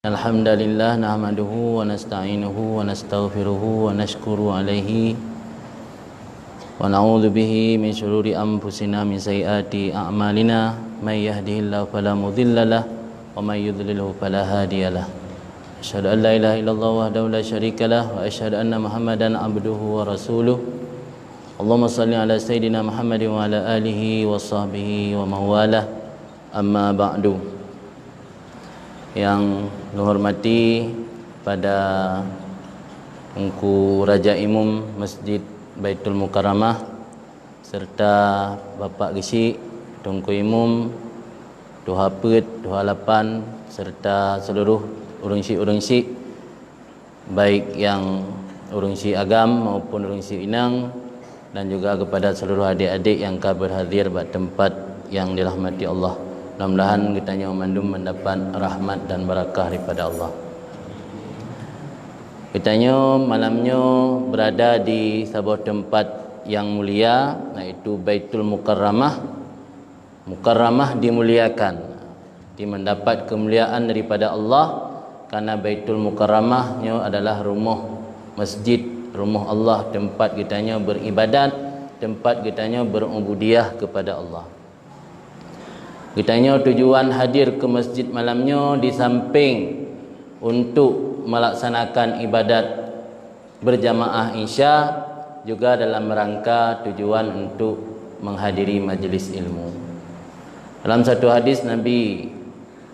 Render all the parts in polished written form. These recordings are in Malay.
Alhamdulillah nahmaduhu wa nasta'inuhu wa nastaghfiruhu wa nashkuru alaihi wa na'udzu bihi min syururi anfusina min sayyiati a'malina may yahdihillahu fala mudhillalah wa may yudlilhu fala hadiyalah. Asyhadu an la ilaha illallah wahdahu la syarikalah wa asyhadu anna Muhammadan abduhu wa rasuluh. Allahumma shalli ala sayidina Muhammadin wa ala alihi wa sahbihi wa mawalah. Amma ba'du. Yang dihormati pada Engku Raja Imam Masjid Baitul Mukarramah serta Bapak Gesik, Tungku Imam, Tuha Pet, Tuha Lapan serta seluruh urang-urang baik yang urang agam maupun urang inang, dan juga kepada seluruh adik-adik yang berhadir pada tempat yang dirahmati Allah. Mudah-mudahan kita memandum mendapat rahmat dan barakah daripada Allah. Kita malamnya berada di sebuah tempat yang mulia, yaitu Baitul Mukarramah. Mukarramah dimuliakan, mendapat kemuliaan daripada Allah, karena Baitul Mukarramahnya adalah rumah masjid, rumah Allah, tempat kita beribadat, tempat kita berubudiyah kepada Allah. Kitanya tujuan hadir ke masjid malamnya di samping untuk melaksanakan ibadat berjamaah Isya, juga dalam rangka tujuan untuk menghadiri majlis ilmu. Dalam satu hadis Nabi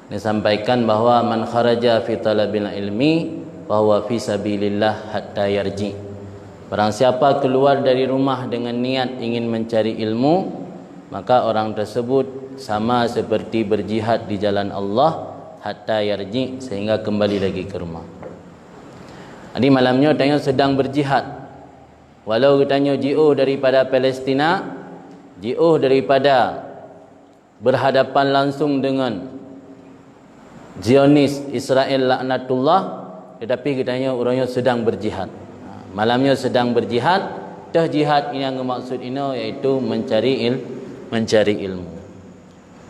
disampaikan bahawa man kharaja fi talabil ilmi fahuwa fi sabilillah hatta yarji. Barang siapa keluar dari rumah dengan niat ingin mencari ilmu, maka orang tersebut sama seperti berjihad di jalan Allah hatta yarji, sehingga kembali lagi ke rumah. Jadi malamnya tanya sedang berjihad. Walau tanya jauh daripada Palestina, jauh daripada berhadapan langsung dengan Zionis Israel laknatullah, tetapi kitanya orangnya sedang berjihad. Malamnya sedang berjihad. Dah jihad ini yang maksud ini iaitu mencari ilmu.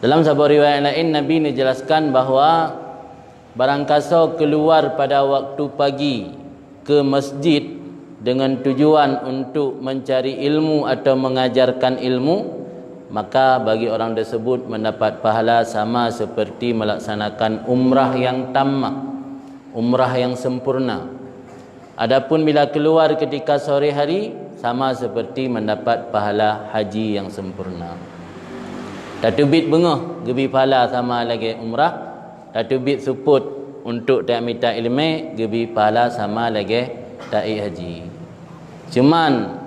Dalam sebuah riwayat lain Nabi menjelaskan bahawa barang kasa keluar pada waktu pagi ke masjid dengan tujuan untuk mencari ilmu atau mengajarkan ilmu, maka bagi orang tersebut mendapat pahala sama seperti melaksanakan umrah yang tammah, umrah yang sempurna. Adapun bila keluar ketika sore hari, sama seperti mendapat pahala haji yang sempurna. Tatubit bengah gebi pahala sama lagi umrah, tatubit suput untuk tak minta ilmu gebi pahala sama lagi ta'i haji. Cuman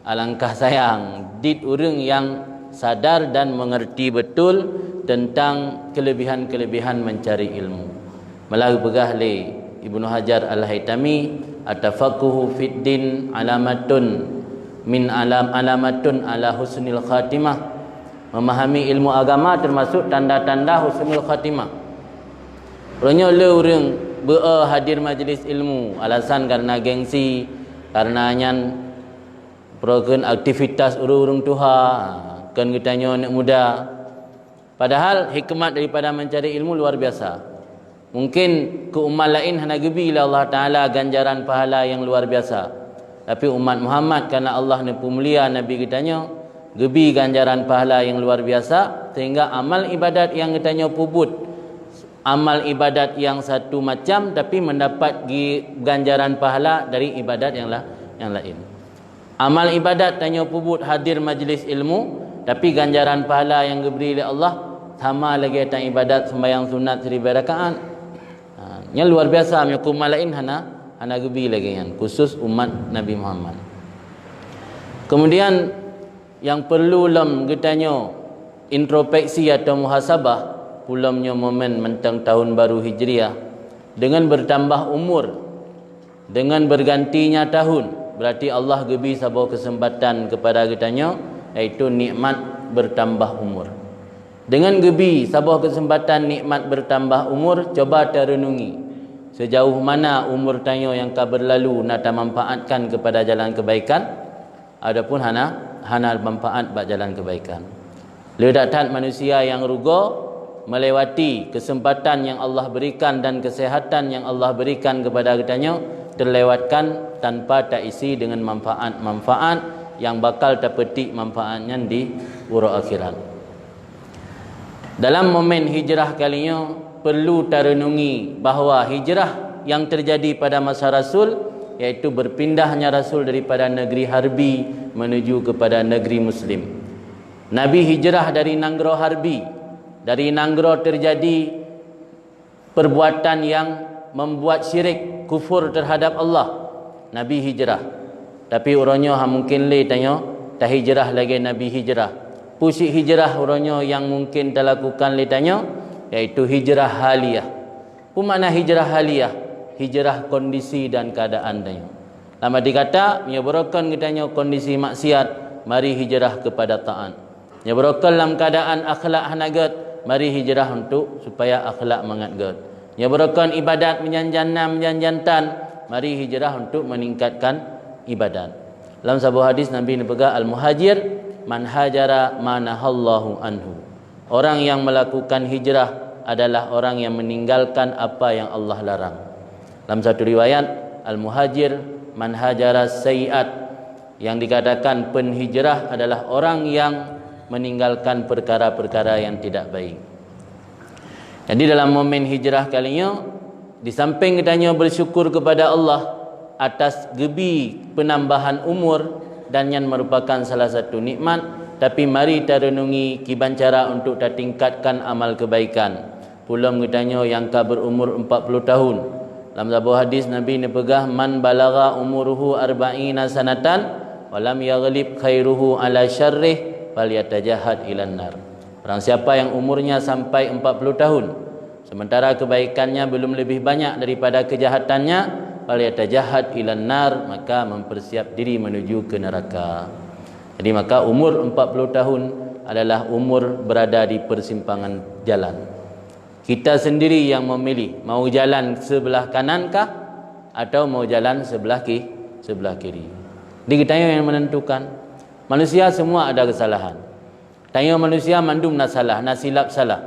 alangkah sayang dit orang yang sadar dan mengerti betul tentang kelebihan-kelebihan mencari ilmu. Melalui pegah le Ibnu Hajar Al-Haytami, at-tafaqquhu fid din alamatun ala husnil khatimah. Memahami ilmu agama termasuk tanda-tanda husnul khatimah. Orangnya orang hadir majlis ilmu alasan karena gengsi, karena nyan program aktivitas urung Tuhan, kan kitanya anak muda. Padahal hikmat daripada mencari ilmu luar biasa. Mungkin ke umat lain hana gebi Allah Taala ganjaran pahala yang luar biasa. Tapi umat Muhammad karena Allah ni pemulia Nabi kitanya gebi ganjaran pahala yang luar biasa, sehingga amal ibadat yang kitanya puput, amal ibadat yang satu macam tapi mendapat ganjaran pahala dari ibadat yang lain. Amal ibadat tanya puput hadir majlis ilmu, tapi ganjaran pahala yang diberi oleh Allah sama lagi tang ibadat sembahyang sunat 1000 rakaat. Yang luar biasa, menyukum lain hana gebi lagi yang khusus umat Nabi Muhammad. Kemudian yang perlu kitanya introspeksi atau muhasabah pulamnya momen mentang tahun baru Hijriah, dengan bertambah umur, dengan bergantinya tahun, berarti Allah gebi sebuah kesempatan kepada kitanya, iaitu nikmat bertambah umur. Dengan gebi sebuah kesempatan nikmat bertambah umur, coba terenungi sejauh mana umur tanya yang berlalu nak manfaatkan kepada jalan kebaikan, adapun hana manfaat bak jalan kebaikan. Ledatan manusia yang rugo melewati kesempatan yang Allah berikan dan kesehatan yang Allah berikan kepada kitanya, terlewatkan tanpa tak isi dengan manfaat-manfaat yang bakal terpetik manfaatnya di urang akhirat. Dalam momen hijrah kalinya perlu terenungi bahawa hijrah yang terjadi pada masa Rasul, iaitu berpindahnya Rasul daripada negeri harbi menuju kepada negeri Muslim. Nabi hijrah dari Nanggro harbi. Dari Nanggro terjadi perbuatan yang membuat syirik, kufur terhadap Allah. Nabi hijrah. Tapi orangnya mungkin tanya, tak hijrah lagi Nabi hijrah. Pusik hijrah orangnya yang mungkin terlakukan tanya, iaitu hijrah haliyah. Apa makna hijrah haliyah? Hijrah kondisi dan keadaan tanya. Lama dikata, menyebarakan kitanya kondisi maksiat, mari hijrah kepada taat. Menyebarakan dalam keadaan akhlak hanagat, mari hijrah untuk supaya akhlak mengatgat. Menyebarakan ibadat menjantan, mari hijrah untuk meningkatkan ibadat. Dalam sebuah hadis Nabi berkata, al-muhajir man hajara ma nahallahu anhu. Orang yang melakukan hijrah adalah orang yang meninggalkan apa yang Allah larang. Dalam satu riwayat, al-muhajir man hajara sayiat, yang dikatakan penhijrah adalah orang yang meninggalkan perkara-perkara yang tidak baik. Jadi dalam momen hijrah kalinya, di samping kitanya bersyukur kepada Allah atas gebi penambahan umur dan yang merupakan salah satu nikmat, tapi mari kita renungi kiban cara untuk kita tingkatkan amal kebaikan. Pulang kitanya yang ka berumur 40 tahun. Dalam sebuah hadis Nabi ni pegah, man balagha umuruhu arba'ina sanatan walam yaghlib khairuhu ala syarrih falyatajahad ilan nar. Orang siapa yang umurnya sampai 40 tahun sementara kebaikannya belum lebih banyak daripada kejahatannya, falyatajahad ilan nar, maka mempersiap diri menuju ke neraka. Jadi maka umur 40 tahun adalah umur berada di persimpangan jalan. Kita sendiri yang memilih mau jalan sebelah kanankah atau mau jalan sebelah kiri. Jadi kita yang menentukan. Manusia semua ada kesalahan. Tanya manusia mandum nak salah, nak silap salah.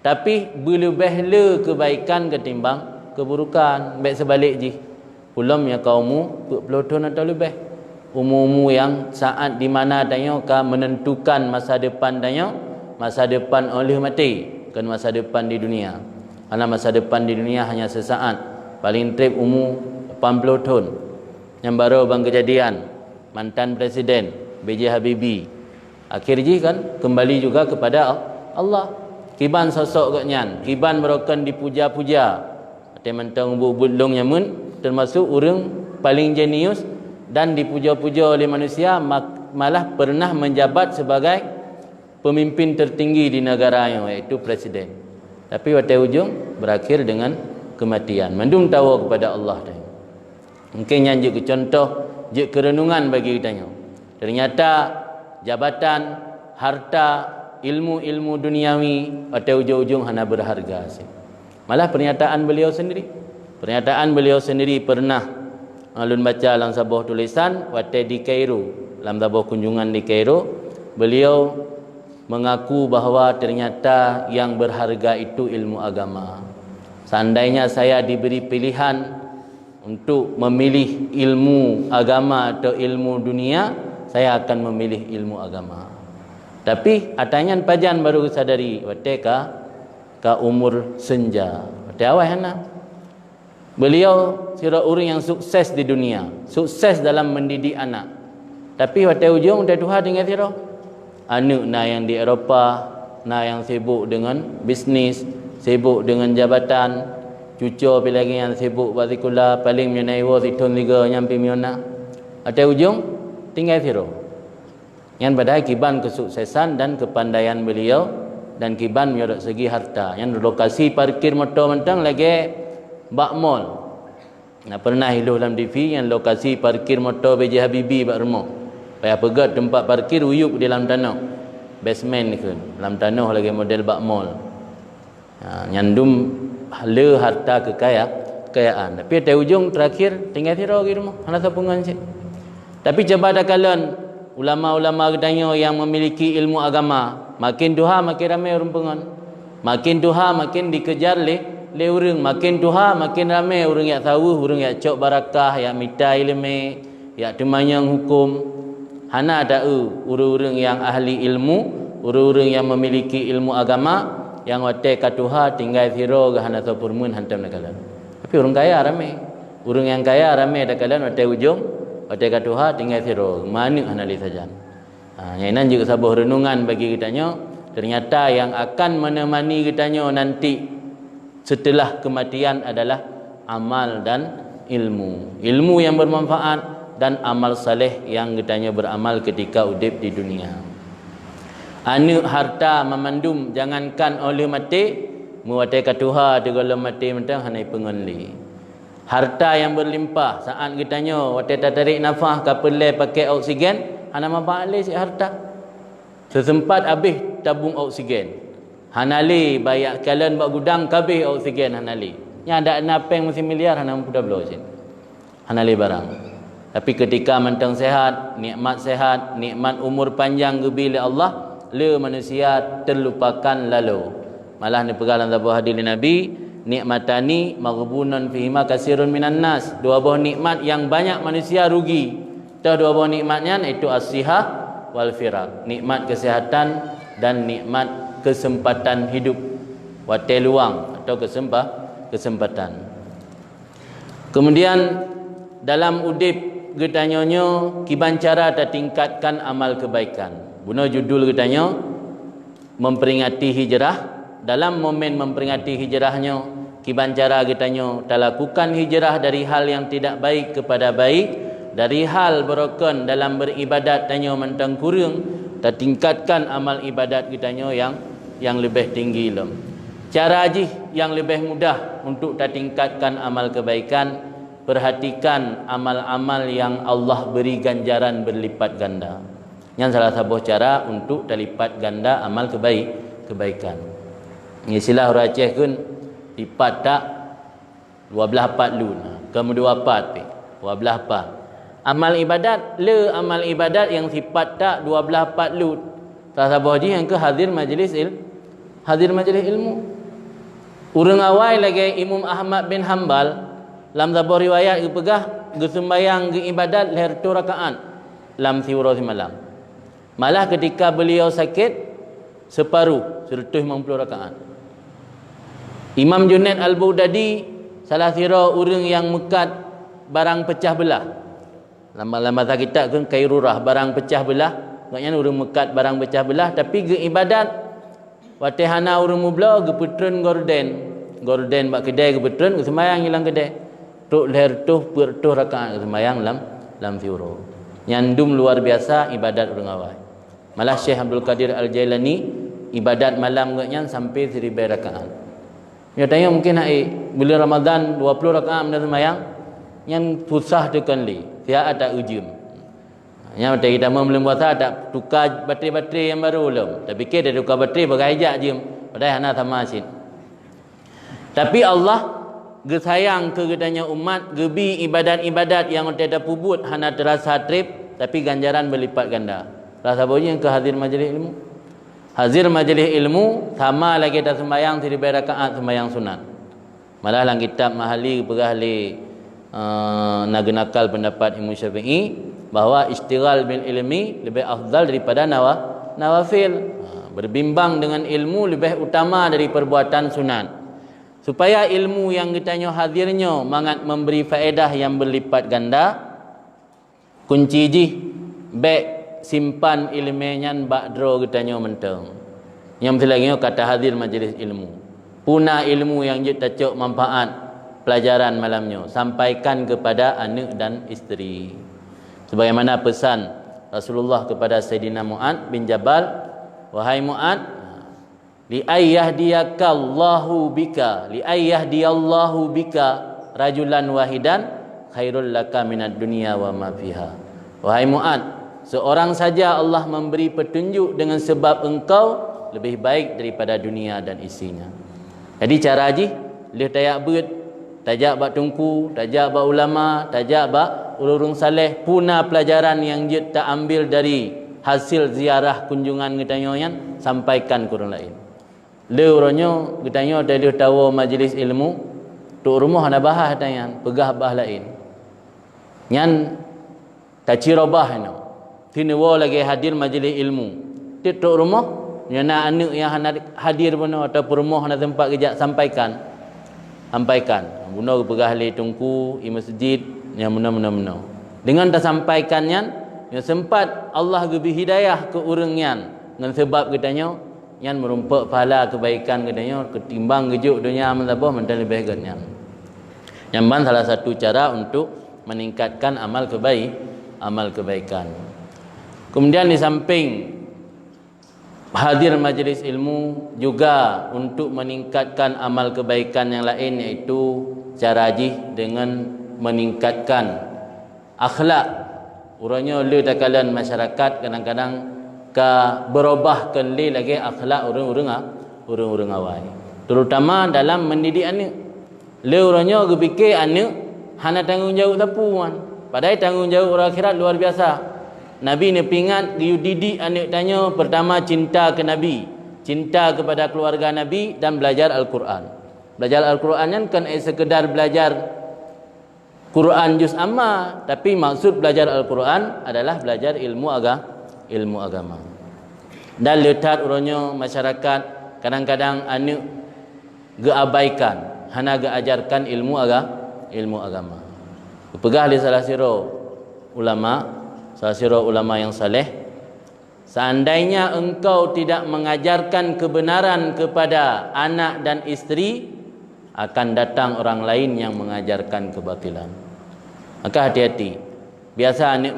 Tapi berlebih le kebaikan ketimbang keburukan. Baik sebalik je. Pulam ya kaumu 40 tahun atau lebih. Umur-umur yang saat di mana tanya ka menentukan masa depan tanya, masa depan oleh mati, bukan masa depan di dunia. Karena masa depan di dunia hanya sesaat. Paling trip umur 80 tahun. Yang baru bang kejadian mantan presiden B.J. Habibie. Akhir je kan kembali juga kepada Allah. Kiban sosok katnya, kiban merokan dipuja-puja. Ada mentang bulung nyamun termasuk orang paling jenius dan dipuja-puja oleh manusia, malah pernah menjabat sebagai pemimpin tertinggi di negaranya, iaitu presiden. Tapi pada ujung berakhir dengan kematian. Mendung tahu kepada Allah. Mungkin yang je contoh, je kerenungan bagi kita. Ternyata jabatan, harta, ilmu-ilmu duniawi pada ujung-ujung hanya berharga. Malah pernyataan beliau sendiri pernah alun baca dalam sebuah tulisan waktu di Kairo, dalam sebuah kunjungan di Kairo, beliau mengaku bahawa ternyata yang berharga itu ilmu agama. Seandainya saya diberi pilihan untuk memilih ilmu agama atau ilmu dunia, saya akan memilih ilmu agama. Tapi atanyan pajan baru sadari waktu ka umur senja. Waktu awal hana. Beliau sira orang yang sukses di dunia, sukses dalam mendidik anak. Tapi waktu ujung dah Tuhan dengan sira. Anak na yang di Eropah, na yang sibuk dengan bisnis, sibuk dengan jabatan, cucu lagi yang sibuk bazikula, paling menaiwa situn liga nyampi miona. Waktu ujung tinggal sira. Yang pada kiban kesuksesan dan kepandaian beliau dan kiban dari segi harta. Yang lokasi parkir motor mentang lagi bak mall. Nah, pernah hidup dalam TV yang lokasi parkir motor B.J. Habibie bak remuk. Payah pegat tempat parkir uyup di dalam tanah. Basement ni kan. Dalam tanah lagi model bak mall. Nyandum le harta kekayaan. Tapi di ujung terakhir tinggal sira di rumah. Hana sapungan sih. Tapi coba dah kalian ulama-ulama katanya yang memiliki ilmu agama, makin duha makin ramai orang pengan. Makin tuha makin dikejar le urang, makin tuha makin ramai urang yang tahu, urang yang cok barakah, yang minta ilmu, yang temanyang hukum. Hana ada urang-urang yang ahli ilmu, urang-urang yang memiliki ilmu agama, yang wate katuha tinggal zero ke hana topurmun hantam nakalan. Tapi orang kaya ramai. Urang yang kaya ramai dakalan wate ujung, wate katuha tinggal zero. Mana hana li saja. Yang juga sebuah renungan bagi kitanya. Ternyata yang akan menemani kitanya nanti setelah kematian adalah amal dan ilmu. Ilmu yang bermanfaat dan amal saleh yang kitanya beramal ketika udip di dunia. Anu harta memandum jangankan oleh mati muwate katuha tegala mati mentang hanai pengonli. Harta yang berlimpah saat kitanya wate tarik nafas kapele pakai oksigen hana mabale si harta. Sesempat habis tabung oksigen. Hanali bayak kalian bak gudang kabeh oksigen hanali. Nya ada napeng mesti miliar hana mudah belau sin. Hanali barang. Tapi ketika mentang sehat, nikmat umur panjang gebila Allah, le manusia terlupakan lalu. Malah ni pegalan sebuah hadis Nabi, nikmatani maghbunun fihima kasirun minan nas. Dua buah nikmat yang banyak manusia rugi. Dah dua buah nikmatnya itu as-sihah wal firaq. Nikmat kesehatan dan nikmat kesempatan hidup. Wate luang atau kesempatan. Kemudian dalam udip getanyonyo kiban cara tingkatkan amal kebaikan. Buno judul getanya memperingati hijrah. Dalam momen memperingati hijrahnya, kiban cara getanyo lakukan hijrah dari hal yang tidak baik kepada baik, dari hal berokon dalam beribadat tanyo mentang kurang, tingkatkan amal ibadat getanyo yang lebih tinggi lem. Cara ajih yang lebih mudah untuk tingkatkan amal kebaikan, perhatikan amal-amal yang Allah beri ganjaran berlipat ganda. Yang salah satu cara untuk terlipat ganda amal kebaikan. Isilah orang Aceh kun lipat tak 12 4 lun. Kamu 24 pe. 12 apa? Amal ibadat amal ibadat yang sifat tak 12 4 lun. Salah satu yang ke hadir majlis ilmu. Urang awal lagi Imam Ahmad bin Hanbal dalam sebuah riwayat dia pegah sembahyang ibadat leher 2 rakaat dalam siwara semalam. Malah ketika beliau sakit separuh 150 rakaat. Imam Junaid Al-Baghdadi salah sira urang yang mekat barang pecah belah. Dalam bahasa kita kan kairurah barang pecah belah. Maksudnya urang mekat barang pecah belah tapi ge ibadat watihana urang mubla ge putren gorden bak kedai ge putren ge sembayang hilang kedai. Tok leher tuh per tuh rakaat sembayang lam fiuro. Nyandum luar biasa ibadat urang awal. Malah Syekh Abdul Qadir Al-Jailani ibadat malam gaknya sampai 1000 rakaat. Ya tanya mungkin bulan Ramadan 20 rakaat mendak sembahyang yang susah tekan li. Dia ada ujum. Yang kita mau belum puasa ada tukar bateri yang baru belum. Tapi ke dia tukar bateri pakai hijab je. Padahal hana sama asin. Tapi Allah gesayang ke gedanya umat gebi ibadat-ibadat yang tidak pubut hana terasa trip tapi ganjaran berlipat ganda. Rasa boleh yang ke hadir majlis ilmu. Hadir majlis ilmu sama lagi dah sembahyang 1000 rakaat sembahyang sunat. Malah dalam kitab Mahali perahli nagenakal pendapat Imam Syafi'i bahawa istighal bil ilmi lebih afdal daripada nawafil. Berbimbang dengan ilmu lebih utama dari perbuatan sunat. Supaya ilmu yang kitanya hadirnya mangat memberi faedah yang berlipat ganda. Kunci ji baik simpan ilmunya bakdro getanya mentang. Yang berlagi kata hadir majlis ilmu. Puna ilmu yang je tacuk manfaat pelajaran malamnya sampaikan kepada anak dan isteri. Sebagaimana pesan Rasulullah kepada Sayyidina Mu'ad bin Jabal, wahai Mu'ad, li ayyahdiyallahu bika rajulan wahidan khairul laka minad dunya wa ma fiha. Wahai Mu'ad, seorang saja Allah memberi petunjuk dengan sebab engkau lebih baik daripada dunia dan isinya. Jadi cara haji dia tayak beut, tajak bak tungku, tajak bak ulama, tajak bak ulurung saleh, puna pelajaran yang dia tak ambil dari hasil ziarah kunjungan ketanyoyan sampaikan ke orang lain. Le uronyo getanyo ada tahu majlis ilmu tuk rumah nak bahas tanya pegah bah lain. Nyan tacirobah no. Tinewo lagi hadir majlis ilmu. Tuk rumah nyana anak yang hadir pun atau rumah nak tempat kerja sampaikan. Buno pegah le tungku i masjid yang mena. Dengan tersampaikannya yang sempat Allah beri hidayah ke orang yang dengan sebab katanya yang merumpak pahala kebaikan katanya ketimbang gejuk dunia mentabah mental lebih baiknya. Yang ban salah satu cara untuk meningkatkan amal kebaikan. Kemudian di samping hadir majlis ilmu juga untuk meningkatkan amal kebaikan yang lain, iaitu cara haji dengan meningkatkan akhlak. Urangnya le takalan masyarakat kadang-kadang berubah kali lagi akhlak orang-orang awal, terutama dalam mendidik anak. Le urangnya berfikir anak hana tanggungjawab tapuan, padahal tanggungjawab orang akhirat luar biasa. Nabi ni pingat dia didik anak tanya pertama cinta ke Nabi, cinta kepada keluarga Nabi dan belajar Al-Quran. Belajar Al-Quran kan sekedar belajar Quran juz amma, tapi maksud belajar Al-Quran adalah belajar ilmu agama. Dan letak urangnya masyarakat kadang-kadang anak geabaikan, hana geajarkan ilmu agama. Pegah li salah siro ulama yang saleh, seandainya engkau tidak mengajarkan kebenaran kepada anak dan isteri, akan datang orang lain yang mengajarkan kebatilan. Maka hati-hati. Biasa anak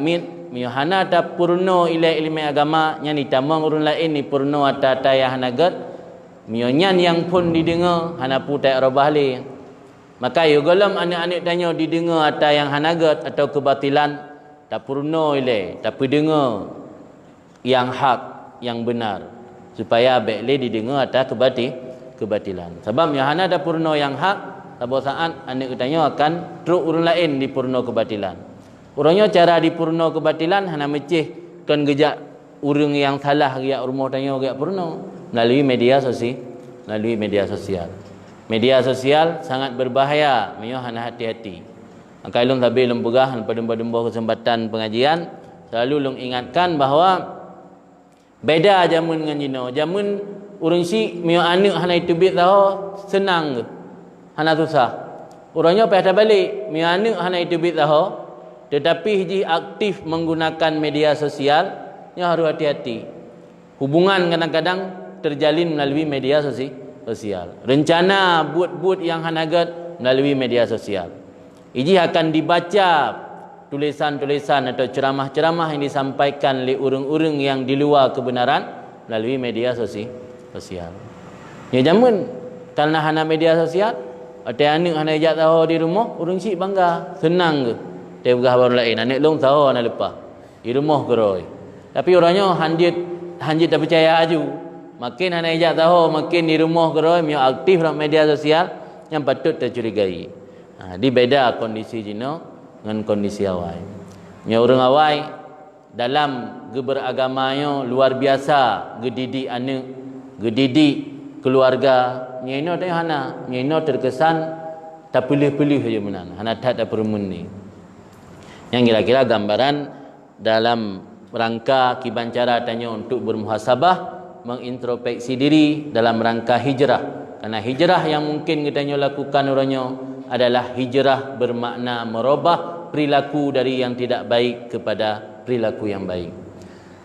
mihana ta purno ila ilmu agama nya ni tamang urun lain ni purno ata tayah nagat mionyan yang pun didengar hana putai robahli. Maka yugolam anak-anak tanya didengar ata yang hanagat atau kebatilan tak purno ila tapi dengar yang hak yang benar supaya baik didengar ata kebatilan. Sebab yang hana ada purno yang hak, sabo saat anak tanya akan truk urun lain di purno kebatilan. Orangnya cara di purno kebatilan hana mecih kan gejak urang yang salah dia rumah tanya gak purno melalui media sosial. Media sosial sangat berbahaya, menyo hana hati-hati. Maka ilung tabi ilung pegah pada kesempatan pengajian selalu ilung ingatkan bahawa beda jamun dengan jino. Jamun urang si menyo anak hana itu bit tahu senang ke, hana susah. Orangnya pada balik menyo anak hana itu bit tahu, tetapi hiji aktif menggunakan media sosial, nya harus hati-hati. Hubungan kadang-kadang terjalin melalui media sosial. Rencana buat yang hanagat melalui media sosial. Hiji akan dibaca tulisan-tulisan atau ceramah-ceramah yang disampaikan oleh orang-orang yang di luar kebenaran melalui media sosial. Ya jamun karena hana media sosial, ada anak hana ajak tahu di rumah, orang si bangga, senang ke. Dia bergah baru lain, anak long tahu anak lepas di rumah geroi. Tapi orangnya hanjit tak percaya aju. Makin hana ajak tahu, makin di rumah geroi, dia aktif dalam media sosial yang patut tercurigai. Di beda kondisi jino dengan kondisi awal. Nya orang awal dalam geberagamanya luar biasa, gedidik anak, gedidik keluarga. Nya ino tanya hana, nya ino terkesan tak pilih-pilih saja menan. Hana tak permun ni. Yang kira-kira gambaran dalam rangka kibancara tanya untuk bermuhasabah, mengintrospeksi diri dalam rangka hijrah. Karena hijrah yang mungkin kita lakukan orangnya adalah hijrah bermakna merubah perilaku dari yang tidak baik kepada perilaku yang baik.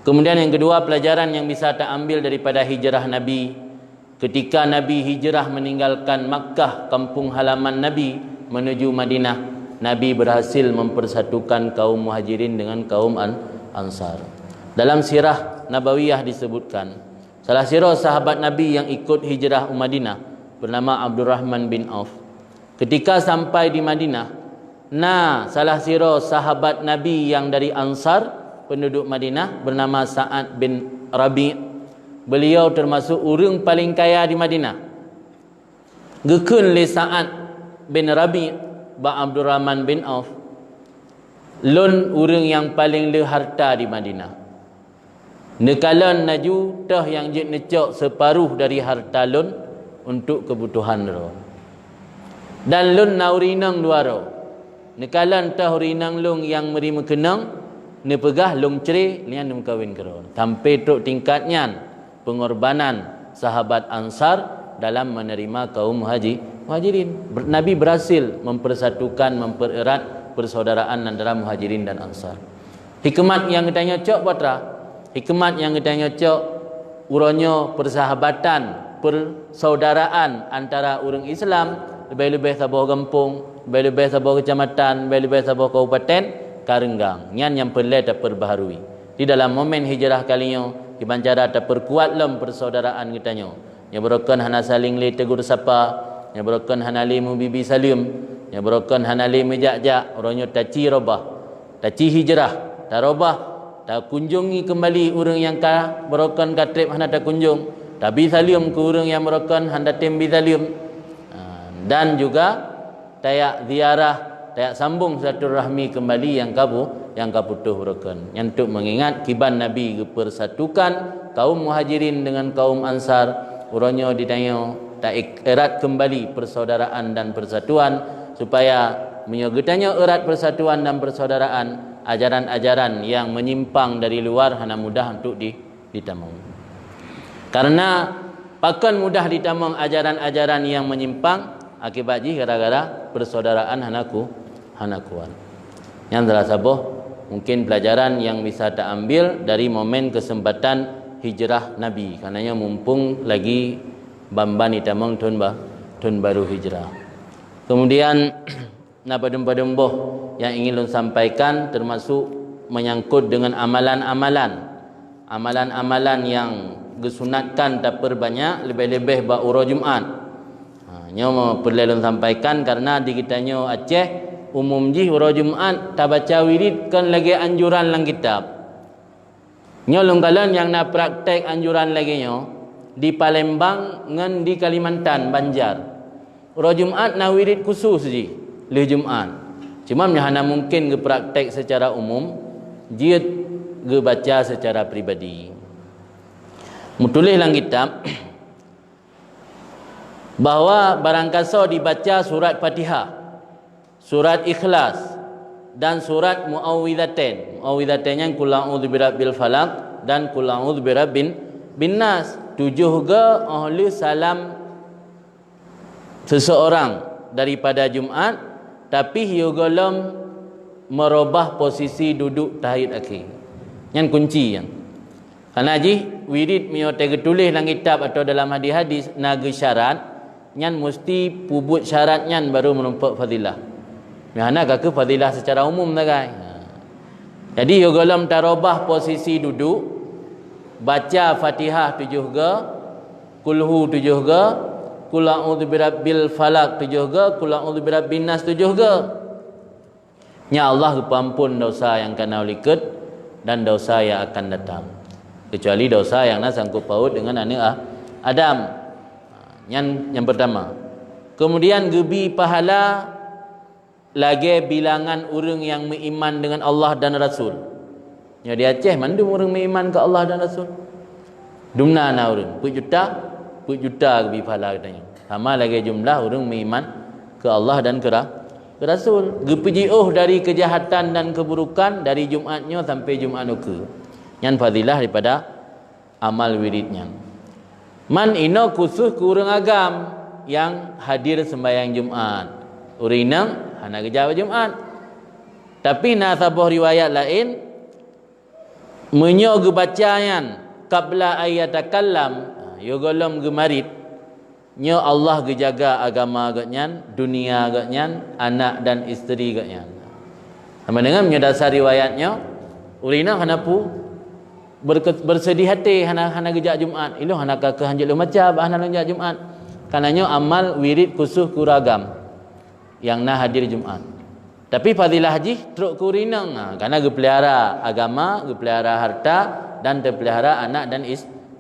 Kemudian yang kedua, pelajaran yang bisa kita ambil daripada hijrah Nabi. Ketika Nabi hijrah meninggalkan Makkah, kampung halaman Nabi, menuju Madinah, Nabi berhasil mempersatukan kaum Muhajirin dengan kaum Ansar. Dalam sirah Nabawiyah disebutkan, salah sirah sahabat Nabi yang ikut hijrah Madinah bernama Abdurrahman bin Auf. Ketika sampai di Madinah, salah sirah sahabat Nabi yang dari Ansar, penduduk Madinah, bernama Sa'ad bin Rabi'. Beliau termasuk orang paling kaya di Madinah. Gekun li Sa'ad bin Rabi' ba Abdurrahman bin Auf, lun orang yang paling le harta di Madinah. Nekalan naju tah yang jit necok separuh dari harta lun untuk kebutuhan ro. Dan lun naurinang luaro. Nekalan tah rinang lung yang meri mekenang ne pegah lung ceri lian nem kawin kero. Sampai tok tingkatnya pengorbanan sahabat Ansar dalam menerima kaum muhajirin. Nabi berhasil mempersatukan, mempererat persaudaraan antara muhajirin dan Ansar. Hikmat yang kita nyocok batra, hikmat yang kita nyocok uronyo persahabatan, persaudaraan antara orang Islam, lebih-lebih sabuh kampung, lebih-lebih sabuh kecamatan, lebih-lebih sabuh kabupaten karenggang. Yang perlu terperbaharui. Di dalam momen hijrah kalinya Iban cara terperkuat lem persaudaraan kita nyo. Yang berokan hana saling li tegur sapa, yang berokan hana li mubibi salim, yang berokan hana li mejak-jak, orangnya taci robah, taci hijrah, tak robah, tak kunjungi kembali orang yang ka berokan katrib hana tak kunjung, tak bi salim ke orang yang berokan hana tim bi salim. Dan juga tayak ziarah, tayak sambung silaturahmi kembali yang kaputuh berokan. Yang untuk mengingat kiban Nabi persatukan kaum muhajirin dengan kaum Ansar. Urangnya ditanya tak erat kembali persaudaraan dan persatuan supaya menyogetanya erat persatuan dan persaudaraan, ajaran-ajaran yang menyimpang dari luar hana mudah untuk ditamang. Karena pakan mudah ditamang ajaran-ajaran yang menyimpang akibat gara-gara persaudaraan hana kuat. Yang telah sabuh mungkin pelajaran yang bisa tak ambil dari momen kesempatan hijrah Nabi, karenanya mumpung lagi bamban itamang tahun baru hijrah. Kemudian napadem-pademboh yang ingin lun sampaikan termasuk menyangkut dengan amalan-amalan yang disunatkan tak perbanyak, lebih-lebih ba uro Jumat. Nyo perlu lun sampaikan karena di kitanya Aceh umum ji uro Jumat tak baca wirid kan lagi anjuran lang kitab. Nyo lungkalan yang nak praktek anjuran lagi nyo di Palembang ngan di Kalimantan Banjar. Uro Jumat na wirid khusus ji le Jumat. Cuma hana mungkin ge praktek secara umum, jiat ge baca secara pribadi. Mutulis lang kitab bahwa barangkasa dibaca surat Fatihah, surat Ikhlas dan surat Muawwidzatain. Muawwidzatain kul a'udzu birabbil falaq dan kul a'udzu birabbin binnas. 7 ga ahli salam seseorang daripada Jumat, tapi hiugolam merubah posisi duduk tahiyat akhir. Yang kunci yang. Karena ji wirid mio tege tulis dalam kitab atau dalam hadis-hadis naga syarat, nyan mesti pubut syarat nyan baru menumpak fadilah. Mana ke fadilah secara umum dah guys. Jadi yogolam tarobah posisi duduk, baca Fatihah 7 ga, kulhu 7 ga, kul a'udzu birabbil falaq 7 ga, kul a'udzu birabbin nas 7 ga. Ya Allah kepampun dosa yang kena likut dan dosa yang akan datang. Kecuali dosa yang sangkut paut dengan anak Adam. Yang pertama. Kemudian gebi pahala lagi bilangan orang yang beriman dengan Allah dan Rasul. Ya di Aceh mandum orang beriman ke Allah dan Rasul. Dumna na orang, juta lebih pahala katanya. Sama lagi jumlah orang beriman ke Allah dan ke Rasul. Gepejiuh dari kejahatan dan keburukan dari Jumatnya sampai Jumat ke. Yang fadilah daripada amal wiridnya. Man ino khusus ke orang agam yang hadir sembahyang Jumat. Urinang hana kerja Jumat. Tapi na sabuh riwayat lain menyo ge bacaan qabla ayatakallam yogolam ge marit nyo Allah ge jaga agama agaknyan, dunia agaknyan, anak dan isteri agaknyan. Sama dengan menyo dasar riwayatnya urinang hana pu bersedih hati hana kerja Jumat. Ilo hana ka hanjil macam hana kerja Jumat. Karenanya amal wirid khusus kuragam yang nak hadir Jumat. Tapi fadilah haji teruk kurinang karena gepelihara agama, gepelihara harta dan terpelihara anak dan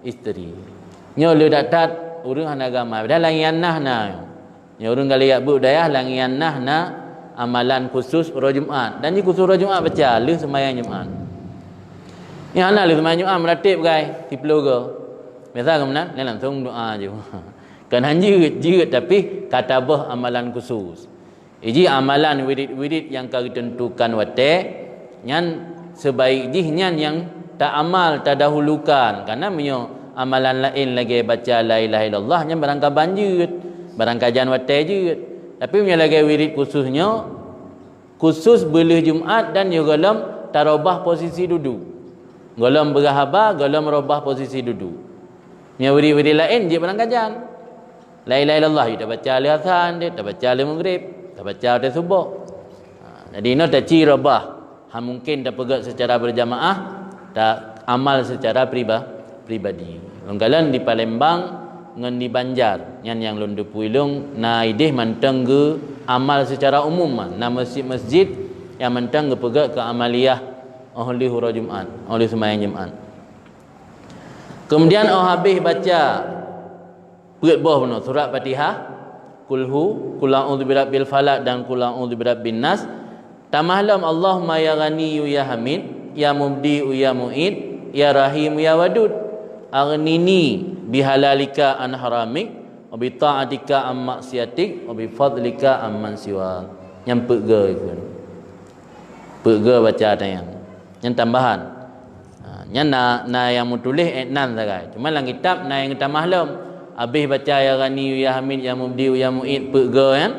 isteri. Nyo le datat urang hana agama. Dah langian nah. Nyo urang galiak budaya langian nah amalan khusus ro Jumat. Dan ni khusus ro Jumat baca le sembahyang Jumat. Ni ana le sembahyang Jumaat meratib gai ti keluarga. Biasa kemudian ni langsung doa je. Kan jerit tapi katabah amalan khusus. Iji amalan wirid-wirid yang kau tentukan wate nyan sebaik jih nyan yang tak amal tak dahulukan karena menyo amalan lain lagi baca la ilaha illallah nyan barang banjir barang kajian wate je. Tapi menyo lagi wirid khususnya khusus boleh Jumaat dan juga dalam tarobah posisi duduk. Golom berahaba, golom robah posisi duduk. Menyo wirid-wirid lain je barang kajian. La ilaha illallah dia baca al-azan, dia baca al-maghrib, dia baca al-subuh. Jadi no tak ci robah. Mungkin tak pegat secara berjamaah, tak amal secara pribadi. Longgalan di Palembang ngan di Banjar, yang lundu puilung na idih manteng ge amal secara umum na masjid-masjid yang manteng ge pegat ke amaliyah oleh hura Jumaat, oleh sembahyang Jumaat. Kemudian habis baca pegat bawah benar surat Fatihah, kulhu, qul a'udzu birabbil falaq dan qul a'udzu birabbin nas. Tamahlam Allahumma ya ghaniyu ya hamid ya mubdi'u ya mu'id ya rahim ya wadud aghnini bihalalika an haramik wa bi ta'atika am maksiatik wa bi fadlika amman siwa. Yang pega itu. Pega baca tayang. Yang tambahan. Yang na yang mutulis etnan sagai. Cuma dalam kitab na yang tamahlam habis baca ya ghaniyu ya hamid ya mubdi'u ya mu'id pega kan.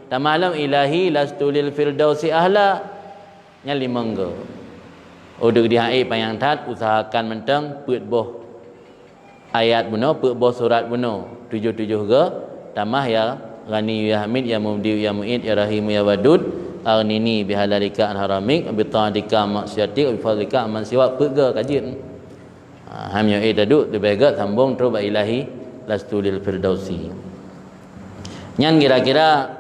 Tamalam ilahi lastulil firdausi ahla nya limangga. Odok di haid payang tat usahakan menteng peut boh ayat beno peut boh surat beno 77 ge tamah ya ghani ya hamid ya mubdi ya muid ya rahim ya wadud aghnini bihalalika an haramik bi ta'atika maksiatik bi fadlika aman siwa peut ge kajin. Hamnya taduk tu bega sambung terus ba ilahi lastulil firdausi. Nyan kira-kira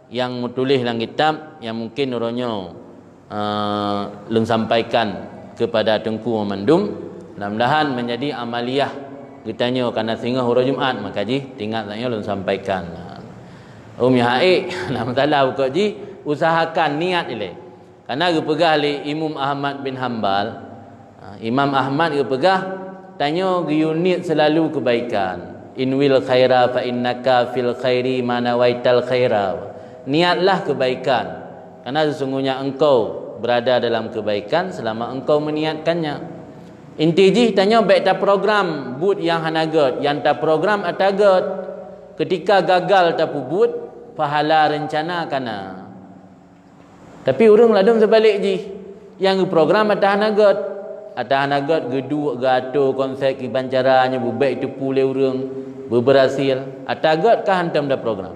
yang tulis dalam kitab yang mungkin uronyo leng sampaikan kepada Tengku Memandum, mudah-mudahan menjadi amaliyah kitanya karena singgah hura Jumaat maka ji tinggal saya leng sampaikan. Ya nak masalah buka ji usahakan niat ile. Karena ge pegah li Imam Ahmad bin Hanbal. Imam Ahmad ge pegah tanya ge unit selalu kebaikan. Inwil khaira fa innaka fil khairi manawaital khaira. Niatlah kebaikan karena sesungguhnya engkau berada dalam kebaikan selama engkau meniatkannya. Intiji tanya baik tak program but yang hanagat yang tak program atagat ketika gagal tak but pahala rencana kana. Tapi urang ladum sebalik ji yang program atah hanagat gedu gato konsep kibancaranya bubaik tu pule urang berberhasil atagat kah hantam dah program.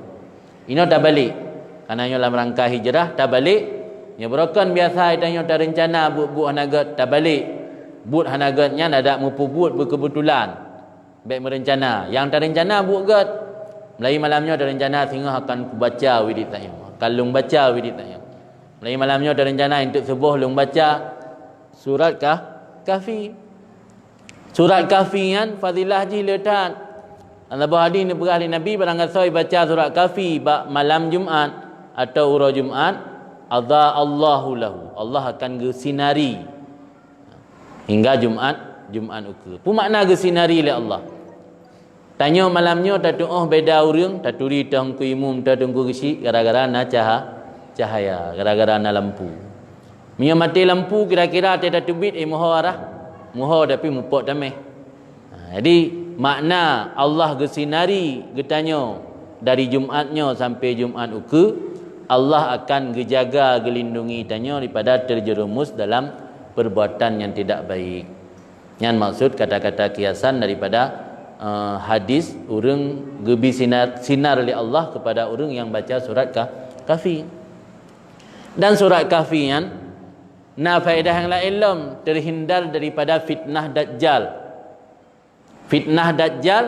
Ino tak balik. Karena dalam rangka hijrah tak balik. Nya berokan biasa itanya tak rencana but hanagat tak balik. But hanagatnya ada mupu but berkebetulan. Baik merencana. Yang tak rencana but gat. Mulai malamnya tak rencana sehingga akan baca widit tanya. Kalung baca widit tanya. Mulai malamnya tak rencana untuk sebuah lung baca surat Kahfi. Surat Kahfi kan fadilah ji letak. Allah hadis ni berahli Nabi barang kasoi baca surat Kahfi malam Jumaat atau ura Jumaat adza Allahu lahu. Allah akan gesinari hingga Jumaat uke. Pu makna gesinari oleh Allah. Tanya malamnya tak tuh beda urang tak turi tangku imum tak tunggu gesi gara-gara na cahaya gara-gara na lampu. Mia mati lampu kira-kira tak tubit moho arah. Moho tapi mupok tameh. Jadi makna Allah gesinari getanya dari Jumaatnya sampai Jumaat uke Allah akan gejaga gelindungi tanya daripada terjerumus dalam perbuatan yang tidak baik. Yang maksud kata-kata kiasan daripada hadis urang gebi sinar oleh Allah kepada urang yang baca surat Kahfi. Dan surat Kahfi kan na faedah yang lain terhindar daripada fitnah Dajjal. Fitnah Dajjal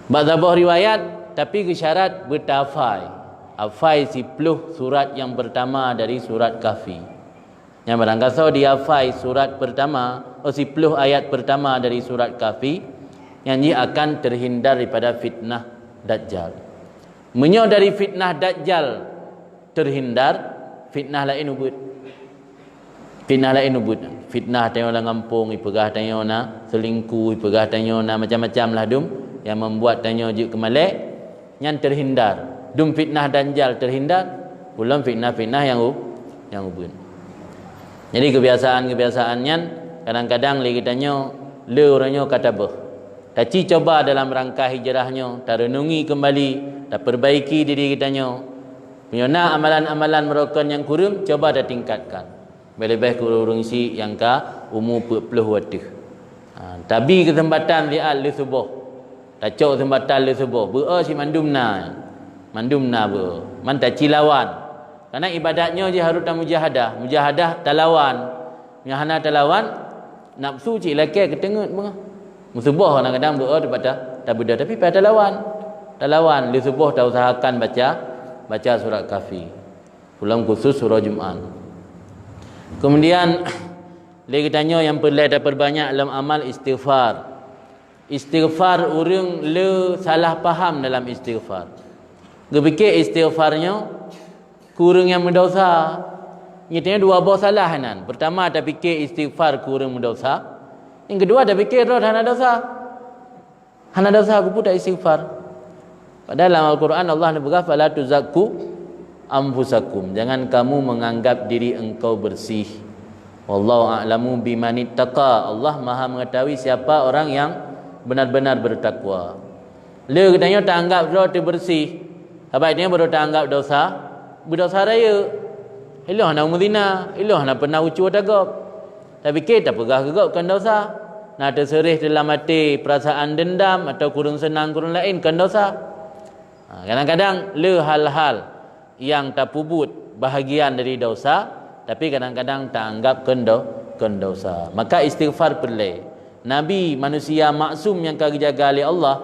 bazabah riwayat tapi kesyarat bertafai. Afai 10 surat yang pertama dari surat Kahfi. Yang barangkali dia hafai surat pertama 10 ayat pertama dari surat Kahfi yang dia akan terhindar daripada fitnah Dajjal. Menyo dari fitnah Dajjal terhindar, fitnah lain ubud. Fitnah lain ubud. Fitnah tanya orang kampung, ipegah tanya na selingkuh, ipegah tanya na macam-macam lah dum yang membuat tanya je ke Malek yang terhindar. Dum fitnah danjal terhindar, belum fitnah-fitnah yang ubud. Jadi kebiasaan-kebiasaannya kadang-kadang lagi tanya le orangnya kata bah. Taci coba dalam rangka hijrahnya, tak renungi kembali, tak perbaiki diri kitanya. Punya nak amalan-amalan merokan yang kurang, coba dah tingkatkan. Lebih kurang isi yang ka umur 40 waktu. Tapi kesempatan lihat le subuh. Tak cok kesempatan le subuh. Ber si mandumna. Mandumna ber. Man tak cilawan. Karena ibadatnya je harus tak mujahadah. Mujahadah talawan. Mujahadah talawan nafsu cik laki ketengut bunga. Subuh kadang-kadang ber daripada tak beda tapi pada talawan. Talawan le subuh tak usahakan baca surat Kahfi. Pulang khusus surah Jumaat. Kemudian lagi tanya yang perlu ada perbanyak dalam amal istighfar. Istighfar orang le salah faham dalam istighfar. Dia fikir istighfarnya kurang yang mendosa. Nyatanya dua buah salah nan. Pertama ada fikir istighfar kurang mendosa. Yang kedua ada fikir roh hana dosa. Hana dosa aku pun tak istighfar. Padahal dalam Al-Quran Allah berkata fala tuzakku anfusakum. Jangan kamu menganggap diri engkau bersih. Wallahu a'lamu bimanittaqa. Allah Maha mengetahui siapa orang yang benar-benar bertakwa. Le katanya tak anggap roh tu bersih. Sebabnya baru tak anggap dosa, berdosa raya. Ilah nak muzina, ilah nak pernah ucu tagap. Tapi kita pegah gegapkan dosa. Nak terserih dalam hati perasaan dendam atau kurang senang kurang lain kan dosa. Kadang-kadang le hal-hal yang tak puput bahagian dari dosa, tapi kadang-kadang tak anggap kan dosa. Maka istighfar perlu. Nabi manusia maksum yang kau jaga oleh Allah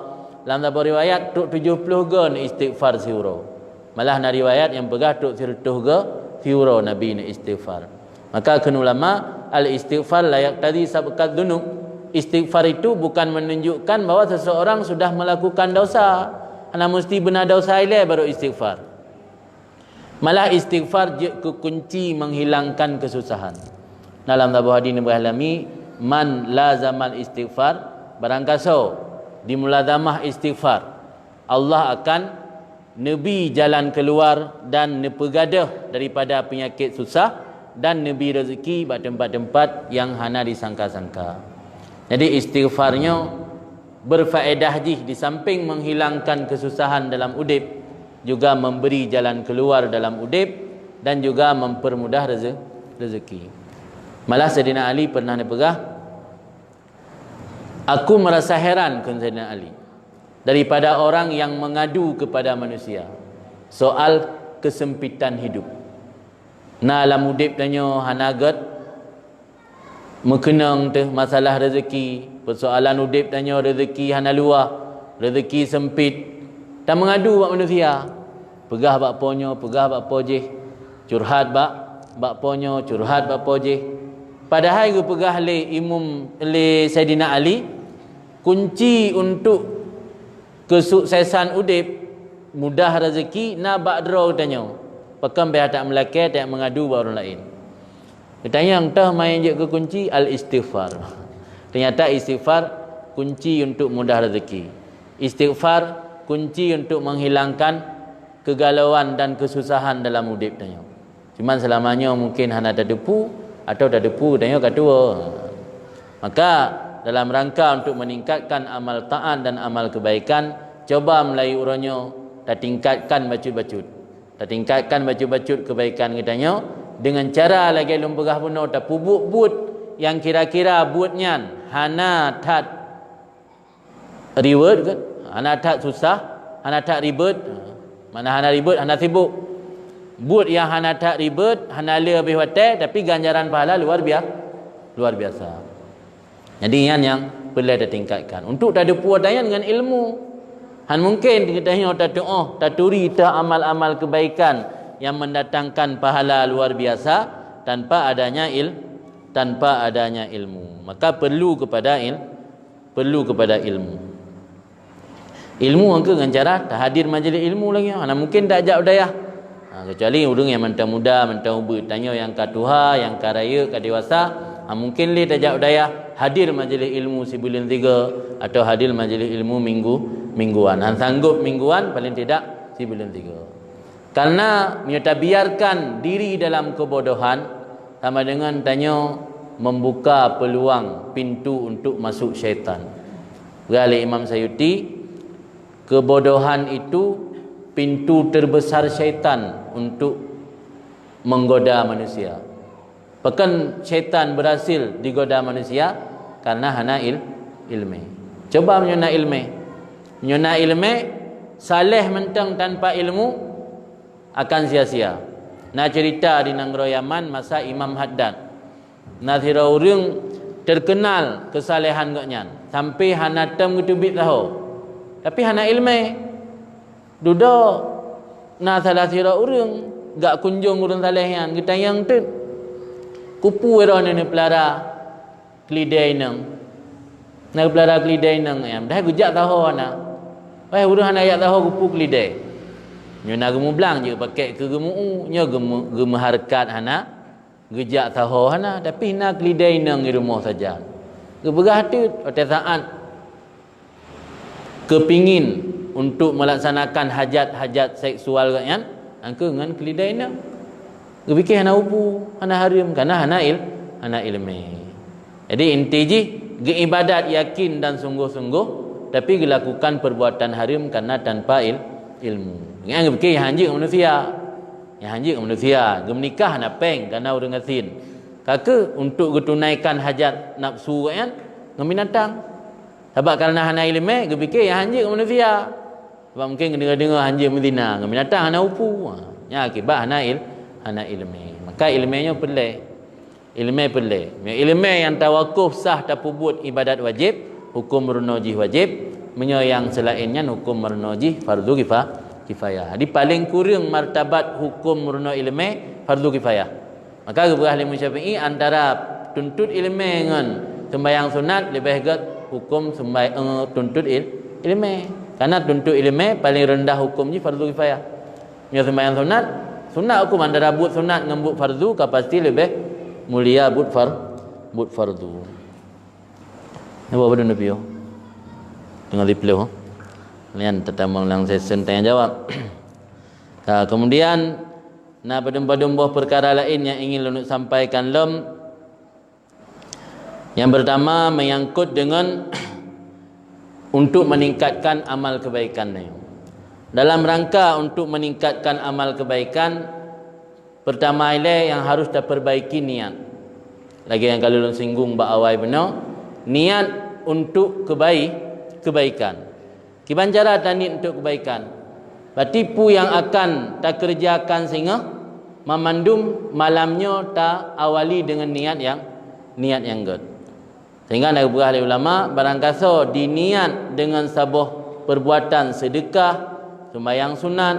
dalam sebuah riwayat tuk 70 gon istighfar siuro. Malah na riwayat yang pegah tuk 100 ge siuro Nabi ni istighfar. Maka kan ulama al istighfar layak tadi sabqat dunub. Istighfar itu bukan menunjukkan bahawa seseorang sudah melakukan dosa. Hanya mesti benar dosa ile baru istighfar. Malah istighfar je kunci menghilangkan kesusahan. Dalam sebuah hadis Nabi alami man lazamal istighfar barangkaso dimulazamah istighfar Allah akan nebi jalan keluar dan nepegadah daripada penyakit susah dan nebi rezeki pada tempat-tempat yang hana disangka-sangka. Jadi istighfarnya berfaedah jih di samping menghilangkan kesusahan dalam udip juga memberi jalan keluar dalam udip dan juga mempermudah rezeki. Malah Sayyidina Ali pernah dipegah, aku merasa heran kan Sayyidina Ali daripada orang yang mengadu kepada manusia soal kesempitan hidup. Nah dalam udip tanya hanagat mekenang teh masalah rezeki, persoalan udip tanya rezeki hana luah, rezeki sempit. Tak mengadu buat manusia. Pegah bak ponyo, pegah bak pojeh, curhat bak ponyo, curhat bak pojeh. Padahal ke pegah le Sayyidina Ali, kunci untuk kesuksesan udip, mudah rezeki na bak draw tanya. Pakam biar tak melakir, tak mengadu buat orang lain. Dia tanya entah main je ke kunci al-istighfar. Ternyata istighfar kunci untuk mudah rezeki. Istighfar kunci untuk menghilangkan kegalauan dan kesusahan dalam hidup tanya. Cuman selamanya mungkin hana tak depu atau tak depu tanya kedua. Maka dalam rangka untuk meningkatkan amal taat dan amal kebaikan, coba melayu uranyo tak tingkatkan bacut-bacut. Tak tingkatkan bacut-bacut kebaikan kitanya dengan cara lagi lumpegah puno tak pubuk but yang kira-kira buatnya hana tak reward kan, hana tak susah, hana tak ribet. Mana hana ribet, hana sibuk. But yang hana tak ribet, hana le lebih watai tapi ganjaran pahala luar biasa. Jadi yang perlu kita tingkatkan. Untuk tak ada puadanya dengan ilmu. Han mungkin kita hanya tak doa, tak turi tak amal-amal kebaikan yang mendatangkan pahala luar biasa tanpa adanya ilmu. Maka perlu kepada ilmu. Ilmu angka dengan cara tak hadir majlis ilmu lagi. Mana mungkin tak ajak udayah. Kecuali urang yang mentang muda, mentang ubud, tanya yang katuha, yang karaya, kadewasa, mungkin li tajak udaya hadir majlis ilmu sebulan 3 atau hadir majlis ilmu mingguan. Sanggup mingguan paling tidak sebulan 3. Karena menyata biarkan diri dalam kebodohan sama dengan tanya membuka peluang pintu untuk masuk syaitan. Berkata Imam Sayuti, kebodohan itu pintu terbesar syaitan untuk menggoda manusia. Bahkan syaitan berhasil digoda manusia karena hana ilmu. Coba menyuna ilmu. Menyuna ilmu, saleh mentang tanpa ilmu akan sia-sia. Nah cerita di Nanggro Yaman masa Imam Haddad. Nah thira urang terkenal kesalehan gaknya sampai hana tem getubit tahu. Tapi hana ilmu. Duduk na salah sira urang gak kunjung urang salehan kita yang tu kupu era ni pelara klidai nang na pelara klidai nang am dah gujak tahu ana weh urang ana yak tahu kupu klidai nyo na gemu blang je pakai ke gemu nyo gemu harkat ana gujak tahu ana tapi na klidai nang di rumah saja geberah tu pada saat kepingin untuk melaksanakan hajat-hajat seksual kan angka dengan kelidai nak fikir hana upu hana haram karena hana ilmu. Jadi inti ji ibadat yakin dan sungguh-sungguh tapi dilakukan perbuatan haram karena tanpa ilmu. Yang fikir hanji manusia yang hanji manusia menikah hana peng karena urang asin kaka untuk tunaikan hajat nafsu kan ngeminatang sebab kerana hana ilmu fikir yang hanji manusia. Sebab mungkin dengar-dengar anjing Medina, binatang hana upu. Ya akibat hana ilmu. Maka ilmunya pelik. Ilmu pelik. Ilmu yang tawakuf sah tapubut ibadat wajib, hukum merunajih wajib, yang selainnya hukum merunajih fardu kifayah. Jadi paling kurang martabat hukum merunaj ilmu fardu kifayah. Maka kepada ahli Syafi'i antara tuntut ilmu dengan sembahyang sunat lebih baik hukum sembahyang tuntut ilmu. Karena tuntut ilmu paling rendah hukumnya fardu kifayah. Yang sembahyang sunat hukum antara but sunat dengan but fardu pasti lebih mulia but fardu. Ini apa benda piyo? Tengah dipilih. Kalian tetamang lang session tanya jawab. Nah, kemudian padum-padum perkara lain yang ingin lunuk sampaikan yang pertama menyangkut dengan untuk meningkatkan amal kebaikan. Dalam rangka untuk meningkatkan amal kebaikan, pertama yang harus diperbaiki niat. Lagi yang kalau lu singgung bak awal benar, niat untuk kebaikan. Kiban cara niat untuk kebaikan. Batipu yang akan tak kerjakan sehingga memandum malamnya tak awali dengan niat yang good. Sehingga nak berah ulama barangkasa diniat dengan sabah perbuatan sedekah, sembahyang sunat,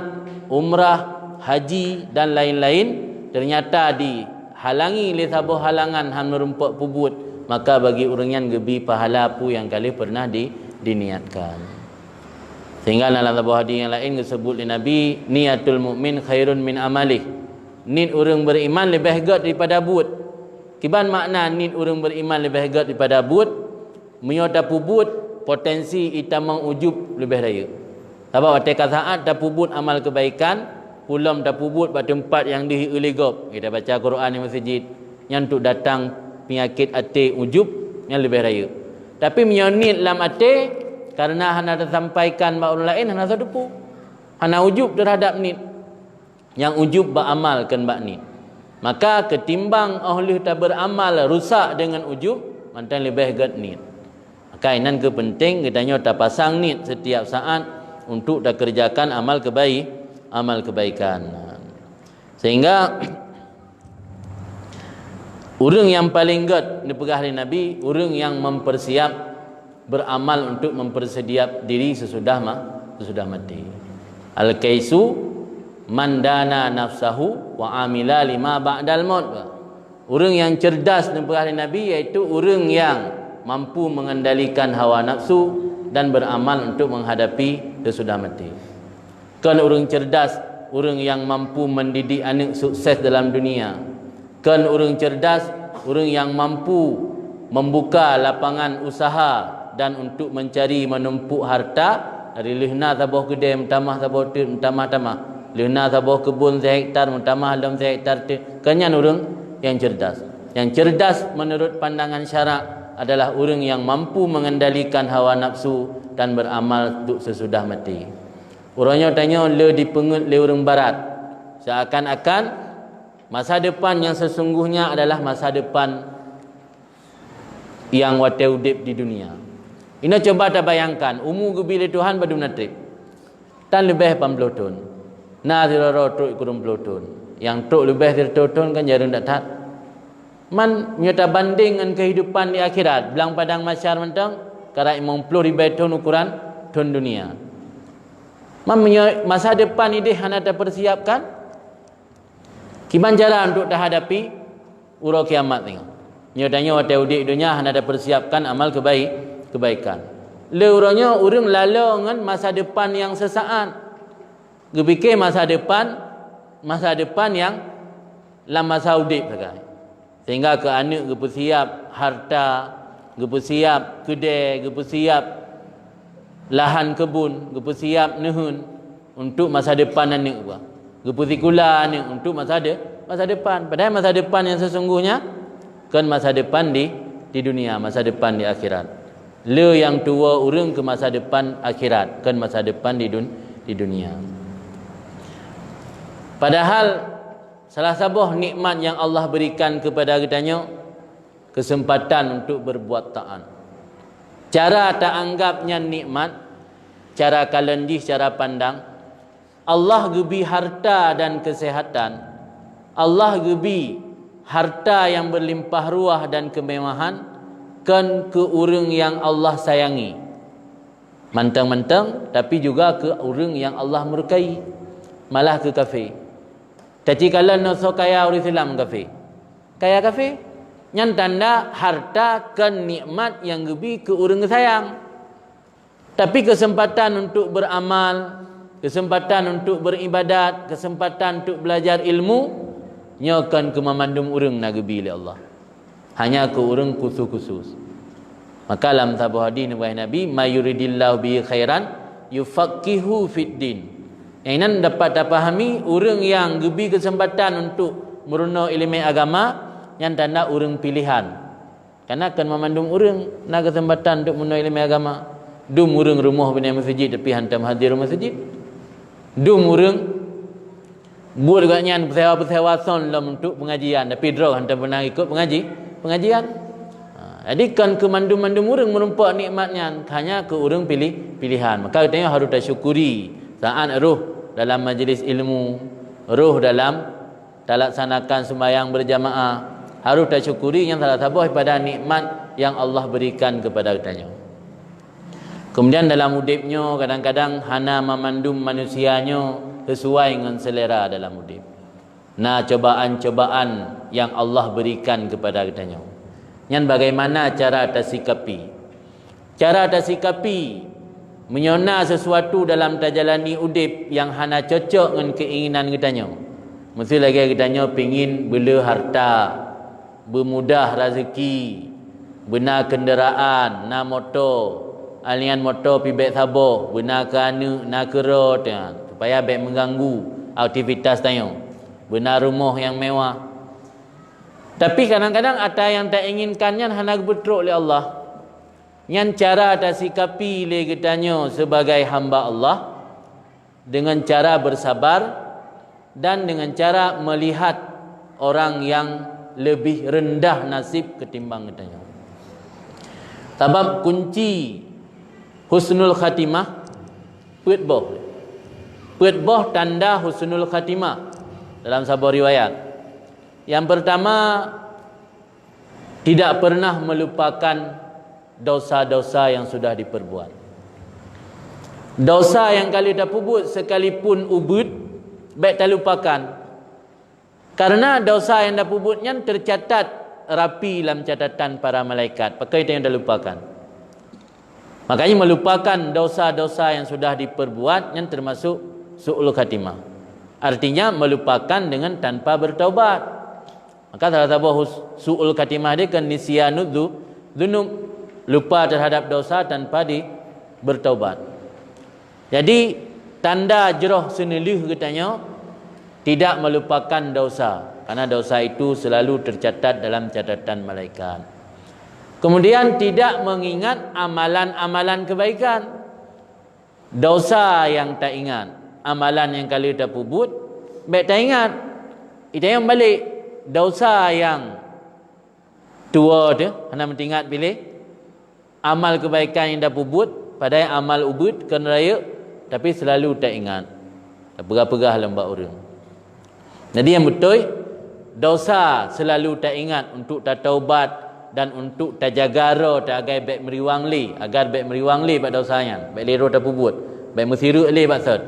umrah, haji dan lain-lain ternyata dihalangi oleh sabah halangan han merumpak pubut, maka bagi orang yang gebi pahala pu yang kali pernah diniatkan. Sehingga dalam sabah hadis yang lain disebut oleh Nabi, niatul mukmin khairun min amalih. Niat orang beriman lebih hebat daripada but. Kiban makna nit orang beriman lebih hebat daripada but, menyota pubut potensi itamang ujub lebih raya. Sebab pada saat dah pubut amal kebaikan, pulam dah pubut pada tempat yang diilegop. Kita baca Quran di masjid, yang untuk datang penyakit hati ujub yang lebih raya. Tapi menyonit dalam hati karena hana tersampaikan bak orang lain hana sadupu. Hana ujub terhadap nit. Yang ujub beramalkan bak nit. Maka ketimbang ahli tak beramal rusak dengan ujub, mantan lebih hebat nit. Maka inan ke penting kitanya tak pasang nit setiap saat untuk tak kerjakan amal kebaikan. Sehingga orang yang paling hebat dipegah oleh Nabi, orang yang mempersiap beramal untuk mempersiap diri sesudah mati. Al-kaisu mandana nafsahu wa amila lima ba'dal maut. Orang yang cerdas dipegah oleh Nabi iaitu orang yang mampu mengendalikan hawa nafsu dan beramal untuk menghadapi sesudah mati. Kan orang cerdas, orang yang mampu mendidik anak sukses dalam dunia. Kan orang cerdas, orang yang mampu membuka lapangan usaha dan untuk mencari menumpuk harta dari lihna tabah kedai mentamah tabah tu mentamah lihna tabah kebun sehektar mentamah dalam sehektar tu. Kenyan orang yang cerdas. Yang cerdas menurut pandangan syarak adalah orang yang mampu mengendalikan hawa nafsu dan beramal untuk sesudah mati. Orangnya tanya le dipengut le orang barat. Seakan-akan masa depan yang sesungguhnya adalah masa depan yang wate udip di dunia. Ini coba tak bayangkan umur gebila Tuhan pada menatrip. Tan lebih 80 tahun. Nah diraro truk kurang 10 tahun. Yang truk lebih dari tahun kan jarum tak tat. Man nyata banding dengan kehidupan di akhirat. Belang padang masyar mentang karak 50 ribu tahun ukuran tahun dunia. Man masa depan ini hana tak persiapkan. Gimana cara untuk dah hadapi urau kiamat tengok. Nyatanya waktu udik dunia hana ada persiapkan amal kebaikan. Le urangnya urang lala dengan masa depan yang sesaat. Gepikir masa depan yang lama masa udik sagai. Sehingga ke anak gepu siap harta, gepu siap kedai, gepu siap lahan kebun, gepu siap nehun untuk masa depan anak gua. Gepu sikula anak untuk masa depan. Padahal masa depan yang sesungguhnya kan masa depan di dunia, masa depan di akhirat. Le yang tua urang ke masa depan akhirat, kan masa depan di dunia. Padahal salah sebuah nikmat yang Allah berikan kepada kitanya kesempatan untuk berbuat taat. Cara tak anggapnya nikmat, cara kalendih, cara pandang, Allah gebi harta dan kesehatan. Allah gebi harta yang berlimpah ruah dan kemewahan kan ke orang yang Allah sayangi. Mantang-mantang tapi juga ke orang yang Allah murkai. Malah ke kafir. Tapi kalau nak so kaya orang Islam kafir. Kaya kafir. Yang tanda harta kan nikmat yang gebi ke orang sayang. Tapi kesempatan untuk beramal, kesempatan untuk beribadat, kesempatan untuk belajar ilmu, nyokan ke memandum urang nagebi oleh Allah. Hanya ke urang khusus-khusus. Maka dalam sabah hadis Nabi, mayuridillahu bi khairan yufaqihu fid din. Yang ini dapat dipahami urang yang gebi kesempatan untuk meruna ilmu agama, yang tanda urang pilihan. Karena akan memandum urang na kesempatan untuk meruna ilmu agama. Dum urang rumah bina masjid tapi hantam hadir masjid. Dum urang buat agaknya persewa-persewa son dalam untuk pengajian tapi draw hantar pernah ikut pengajian. Jadi kan ke mandum-mandum urang merumpak nikmatnya hanya ke urang pilihan. Maka katanya harus tersyukuri saat roh dalam majlis ilmu, roh dalam laksanakan sembahyang berjamaah, harus tersyukuri yang salah satu daripada nikmat yang Allah berikan kepada katanya. Kemudian dalam hidupnya kadang-kadang hana memandum manusianya sesuai dengan selera dalam hidup. Nah, cobaan-cobaan yang Allah berikan kepada katanya. Yang bagaimana cara tersikapi? Cara tersikapi menyona sesuatu dalam terjalani hidup yang hana cocok dengan keinginan katanya. Mesti lagi katanya pengin bela harta, bermudah rezeki, benar kenderaan, na motor, alian motor pi bek sabar, benar ke anu, nak kerot supaya bek mengganggu aktivitas tanya. Benar rumah yang mewah. Tapi kadang-kadang ada yang tak inginkannya hanya betruk oleh Allah. Yang cara tersikapi le kitanya sebagai hamba Allah dengan cara bersabar dan dengan cara melihat orang yang lebih rendah nasib ketimbang kitanya. Sebab kunci husnul khatimah Putboh tanda husnul khatimah dalam sebuah riwayat. Yang pertama, tidak pernah melupakan dosa-dosa yang sudah diperbuat. Dosa yang kali dah pubut sekalipun ubud, baik tak lupakan. Karena dosa yang dah pubutnya tercatat rapi dalam catatan para malaikat. Pakai itu yang dah lupakan. Makanya melupakan dosa-dosa yang sudah diperbuat yang termasuk su'ul khatimah. Artinya melupakan dengan tanpa bertaubat. Maka salah satu su'ul khatimah dia kan nisyanud dzunub, lupa terhadap dosa tanpa bertaubat. Jadi tanda jeroh senelih katanya tidak melupakan dosa, karena dosa itu selalu tercatat dalam catatan malaikat. Kemudian tidak mengingat amalan-amalan kebaikan. Dosa yang tak ingat, amalan yang kalau tak pubut, baik tak ingat. Itu yang balik. Dosa yang tua tu, hendak mentingat pilih amal kebaikan yang dah pubut, padahal amal ubud kena raya, tapi selalu tak ingat. Tak perah-perah lembak orang. Jadi yang betul, dosa selalu tak ingat untuk tak taubat dan untuk tak jaga roh, tak agar baik meriwang li, pada dosanya, baik lero tak pubut, baik mesiruk li maksud.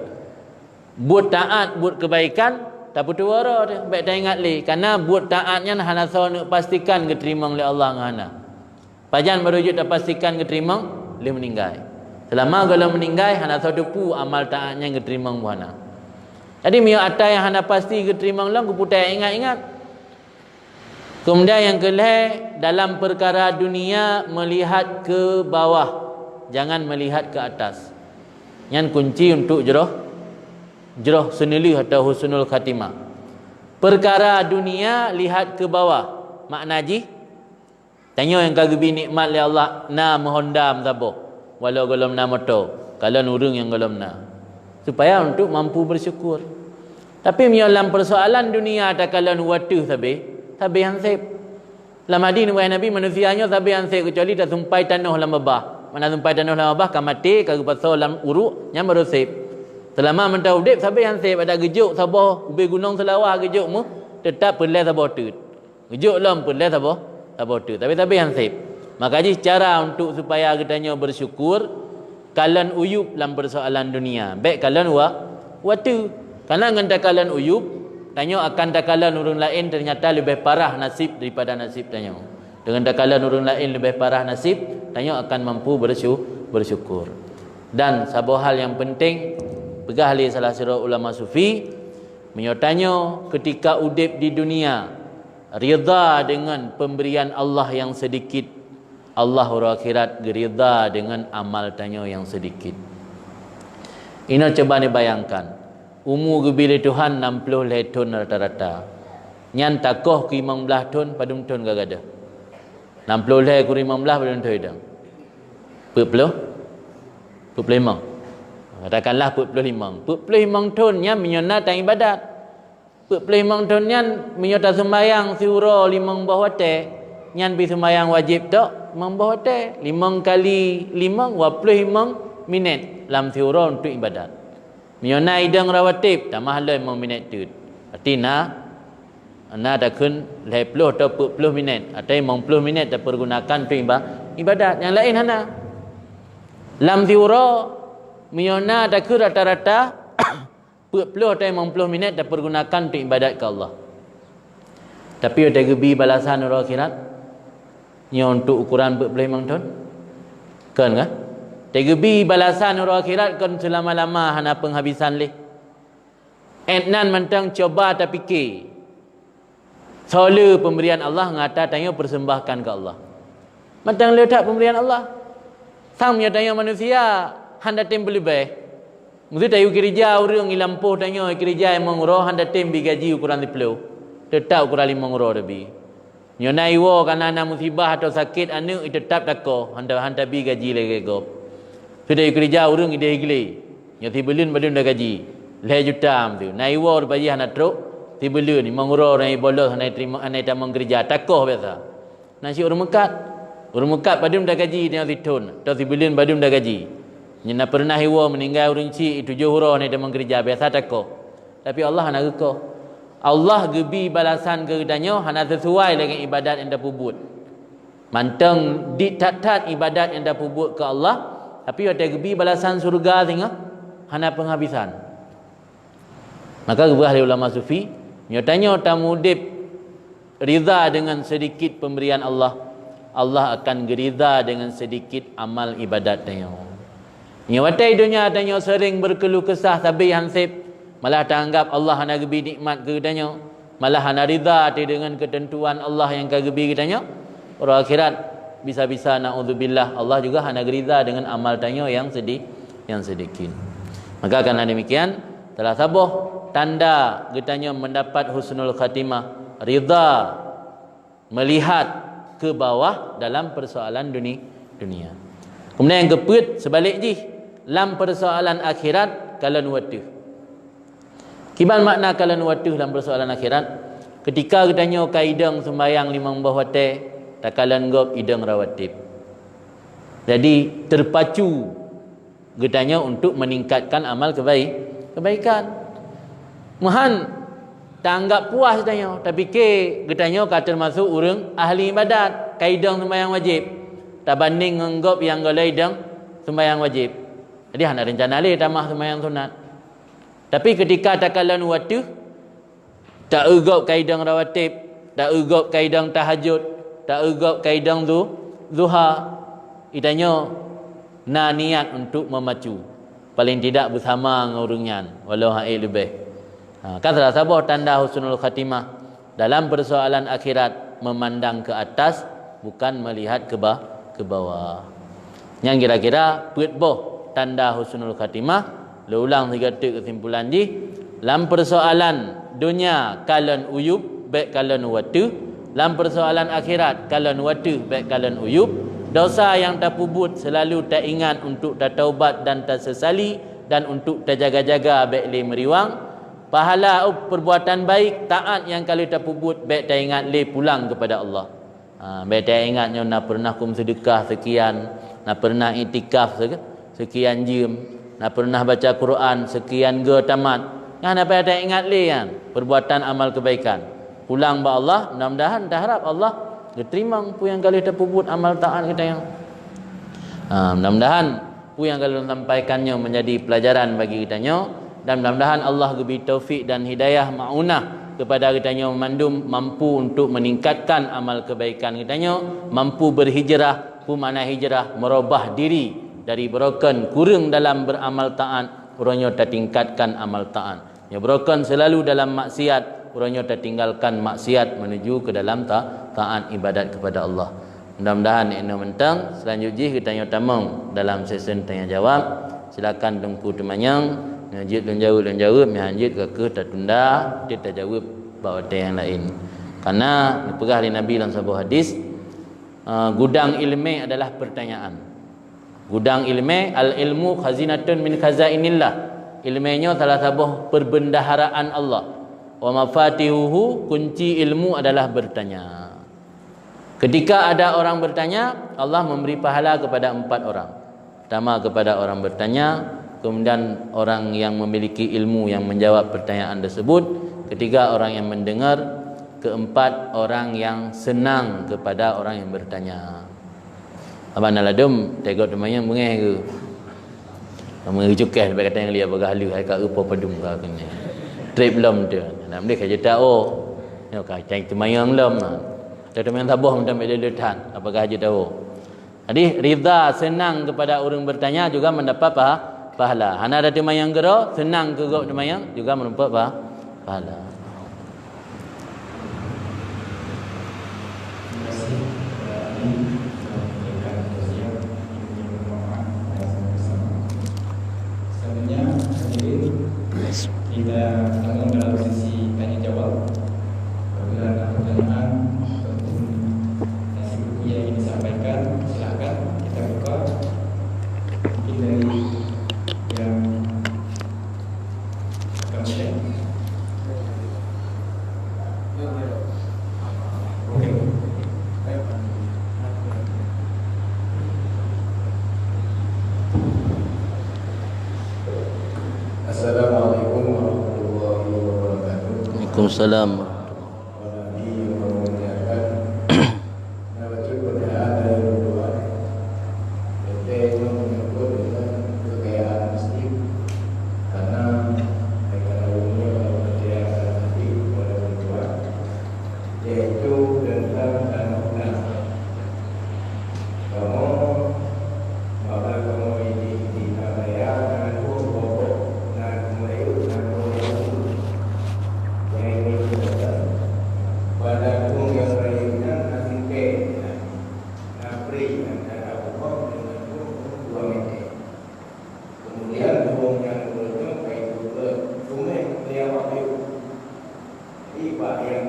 Buat taat, buat kebaikan, tak putus wara dia, baik tak ingat li. Karena buat taatnya hana nak pastikan keterima oleh Allah ngana. Pajan merujuk tak pastikan keterima, dia meninggal. Selama kalau meninggal hana depu amal taatnya keterima buana. Jadi mio atas yang hana pasti keterima Allah kuputai ingat-ingat. Kemudian yang kelih, dalam perkara dunia melihat ke bawah, jangan melihat ke atas. Yang kunci untuk jeroh senilih atau husnul khatimah. Perkara dunia lihat ke bawah. Makna ji tanya yang kagebi nikmat li Allah na mohondam sabo walau golom na moto kalau nurung yang golom na, supaya untuk mampu bersyukur. Tapi dalam persoalan dunia tak kalau waktu sabe hansip. Dalam hadis Nabi manusianya sabe hansip kecuali tak sumpai tanah dalam babah. Mana sumpai tanah dalam babah kamati kagak pasal dalam uruk yang berusip. Selama mentau dip sabe hansip ada gejuk sabah ubi gunung selawah gejuk mu tetap pelai sabah tut. Gejuk lam pelai sabah tut. Tapi sabe hansip. Maka ji cara untuk supaya katanya bersyukur kalan uyub dalam persoalan dunia. Baik kalan waktu. Karena dengan takalan uyub tanya akan takalan urun lain ternyata lebih parah nasib daripada nasib tanya. Dengan takalan urun lain lebih parah nasib, tanya akan mampu bersyukur. Dan satu hal yang penting, pegah li salah seorang ulama sufi menyatanya ketika udip di dunia rida dengan pemberian Allah yang sedikit, Allah akhirat gerida dengan amal tanya yang sedikit. Ini coba ni bayangkan, umur gebili Tuhan 60 tahun rata-rata. Nyan takoh ke 15 tahun padum tahun gak ada. 60 ke 15 padum tahun dah. 45. Katakanlah 45 tahunnya menyona tang ibadat. 45 tahunnya menyota sembahyang siura 5 bawah te. Nyan bi sembahyang wajib tok membawah te 5 kali 5 25 minit dalam siura untuk ibadat. Menyona idang rawatib tambah le 5 minit tu. Artinya anda dah kun 20 atau 40 minit atau 50 minit dah pergunakan untuk ibadat. Yang lain hana lam siura menyona dah kun rata-rata 40 atau 50 minit dah pergunakan untuk ibadat ke Allah. Tapi ada gebi balasan orang akhirat yang untuk ukuran 45 tahun kan kan? Tegebi balasan orang akhirat kan selama-lama hana penghabisan leh. Entnan mentang coba tak fikir. Soal pemberian Allah ngata tanya persembahkan ke Allah. Mentang letak pemberian Allah. Sang punya tanya manusia handa tem lebih. Mesti tayu kerja orang ilampuh tanya kerja emang roh handa tem gaji ukuran 10. Tetap ukuran 5 roh lebih. Nyonai wo kana ana musibah atau sakit anu tetap tako handa bi gaji lagi gop. Sudah kerja orang ide igli. Nya tibulun badun dah gaji. 2 juta am tu. Nai wo bagi hana truk tibulun ni mangro nai bolos nai terima nai tamang kerja takoh biasa. Nasi orang mekat badun dah gaji dia ditun. Atau tibulun badun dah gaji. Nya pernah wo meninggal orang ci 7 hurau nai tamang kerja biasa takoh. Tapi Allah nak reko. Allah gebi balasan kepadanya hana sesuai dengan ibadat yang dah pubut. Manteng ditatat ibadat yang dah pubut ke Allah, tapi ada gebi balasan surga tengah hana penghabisan. Maka ahli ulama sufi nyatanya tamudib ridha dengan sedikit pemberian Allah, Allah akan geridha dengan sedikit amal ibadat tanya. Nyawatai dunia tanya sering berkeluh kesah tapi hansip malah tak anggap Allah hana gebi nikmat ke katanya, malah hana rida dengan ketentuan Allah yang kagebi katanya, orang akhirat bisa-bisa naudzubillah Allah juga hana rida dengan amal tanya yang sedikit. Maka karena demikian telah sabuh tanda katanya mendapat husnul khatimah, rida, melihat ke bawah dalam persoalan dunia. Kemudian yang keput sebalik ji, dalam persoalan akhirat kalan watuh. Kiban makna kalan watuh dalam persoalan akhirat? Ketika katanya kaidang sembahyang limang bah wate, takalan gop idang rawatib. Jadi terpacu katanya untuk meningkatkan amal kebaikan. Mahan tak anggap puas katanya, tapi ke katanya kata termasuk orang ahli ibadat, kaidang sembahyang wajib. Tak banding anggap yang galaidang sembahyang wajib. Jadi hendak rencana le tamah sembahyang sunat. Tapi ketika takalan waktu tak ugap kaidang rawatib, tak ugap kaidang tahajud, tak ugap kaidang zuha, itanya na niat untuk memacu. Paling tidak bersama dengan orangnya, walau haid lebih. Kata sahabat tanda husnul khatimah dalam persoalan akhirat, memandang ke atas bukan melihat ke bawah. Yang kira-kira boh tanda husnul khatimah, ulang tiga kesimpulan di dalam persoalan dunia kalan uyub baik kalan watu, dalam persoalan akhirat kalan watu baik kalan uyub. Dosa yang tak pubut selalu tak ingat untuk tak taubat dan tak sesali, dan untuk tak jaga-jaga baik le meriwang. Pahala perbuatan baik taat yang kalau tak pubut baik tak ingat le pulang kepada Allah. Baik tak ingatnya nak pernah kum sedekah sekian, nak pernah itikaf sekian jam, nak pernah baca Quran sekian ge tamat. Kan apa tak ingat le kan perbuatan amal kebaikan. Pulang ba Allah, mudah-mudahan tak harap Allah diterima pu yang kali terpubut amal taat kita yang. Mudah-mudahan pu yang kali sampaikannya menjadi pelajaran bagi kitanya, dan mudah-mudahan Allah beri taufik dan hidayah maunah kepada kitanya memandum mampu untuk meningkatkan amal kebaikan kitanya, mampu berhijrah, pu mana hijrah merubah diri dari broken kurang dalam beramal taat, orangnya tertingkatkan amal taat. Ya broken selalu dalam maksiat, orangnya tertinggalkan maksiat menuju ke dalam taat ibadat kepada Allah. Mudah-mudahan ini mentang selanjutnya kita tamang dalam sesi tanya jawab. Silakan tunggu temanyang ngajit dan jawab menganjit ke tertunda kita jawab bahawa yang lain. Karena dipegah oleh Nabi dalam sebuah hadis, gudang ilmu adalah pertanyaan. Gudang ilmu, al ilmu khazinatun min khazainillah. Ilmunya salah satu perbendaharaan Allah. Wa mafatihuhu, kunci ilmu adalah bertanya. Ketika ada orang bertanya, Allah memberi pahala kepada 4 orang. Pertama kepada orang bertanya, kemudian orang yang memiliki ilmu yang menjawab pertanyaan tersebut, ketiga orang yang mendengar, keempat orang yang senang kepada orang yang bertanya. Abang naladum tengok temannya mengeh ke. Mengeh cukeh sampai kata yang lihat bagahalu hai kat rupa padum ka kene. Trip belum tu. Nak dia kerja tak yo ka cai temayang lom. Teman tabah minta dia letan apakah haji tahu. Jadi ridha senang kepada orang bertanya juga mendapat pahala. Hana ada temayang gero senang ke gok temayang juga mendapat pahala. Kita sambung dalam sesi tanya jawab. Apabila ada pertanyaan ataupun nasi buku yang ingin disampaikan, silakan kita buka. Mungkin dari yang akan share. Okey. Assalamualaikum warahmatullahi wabarakatuh. Waalaikumsalam.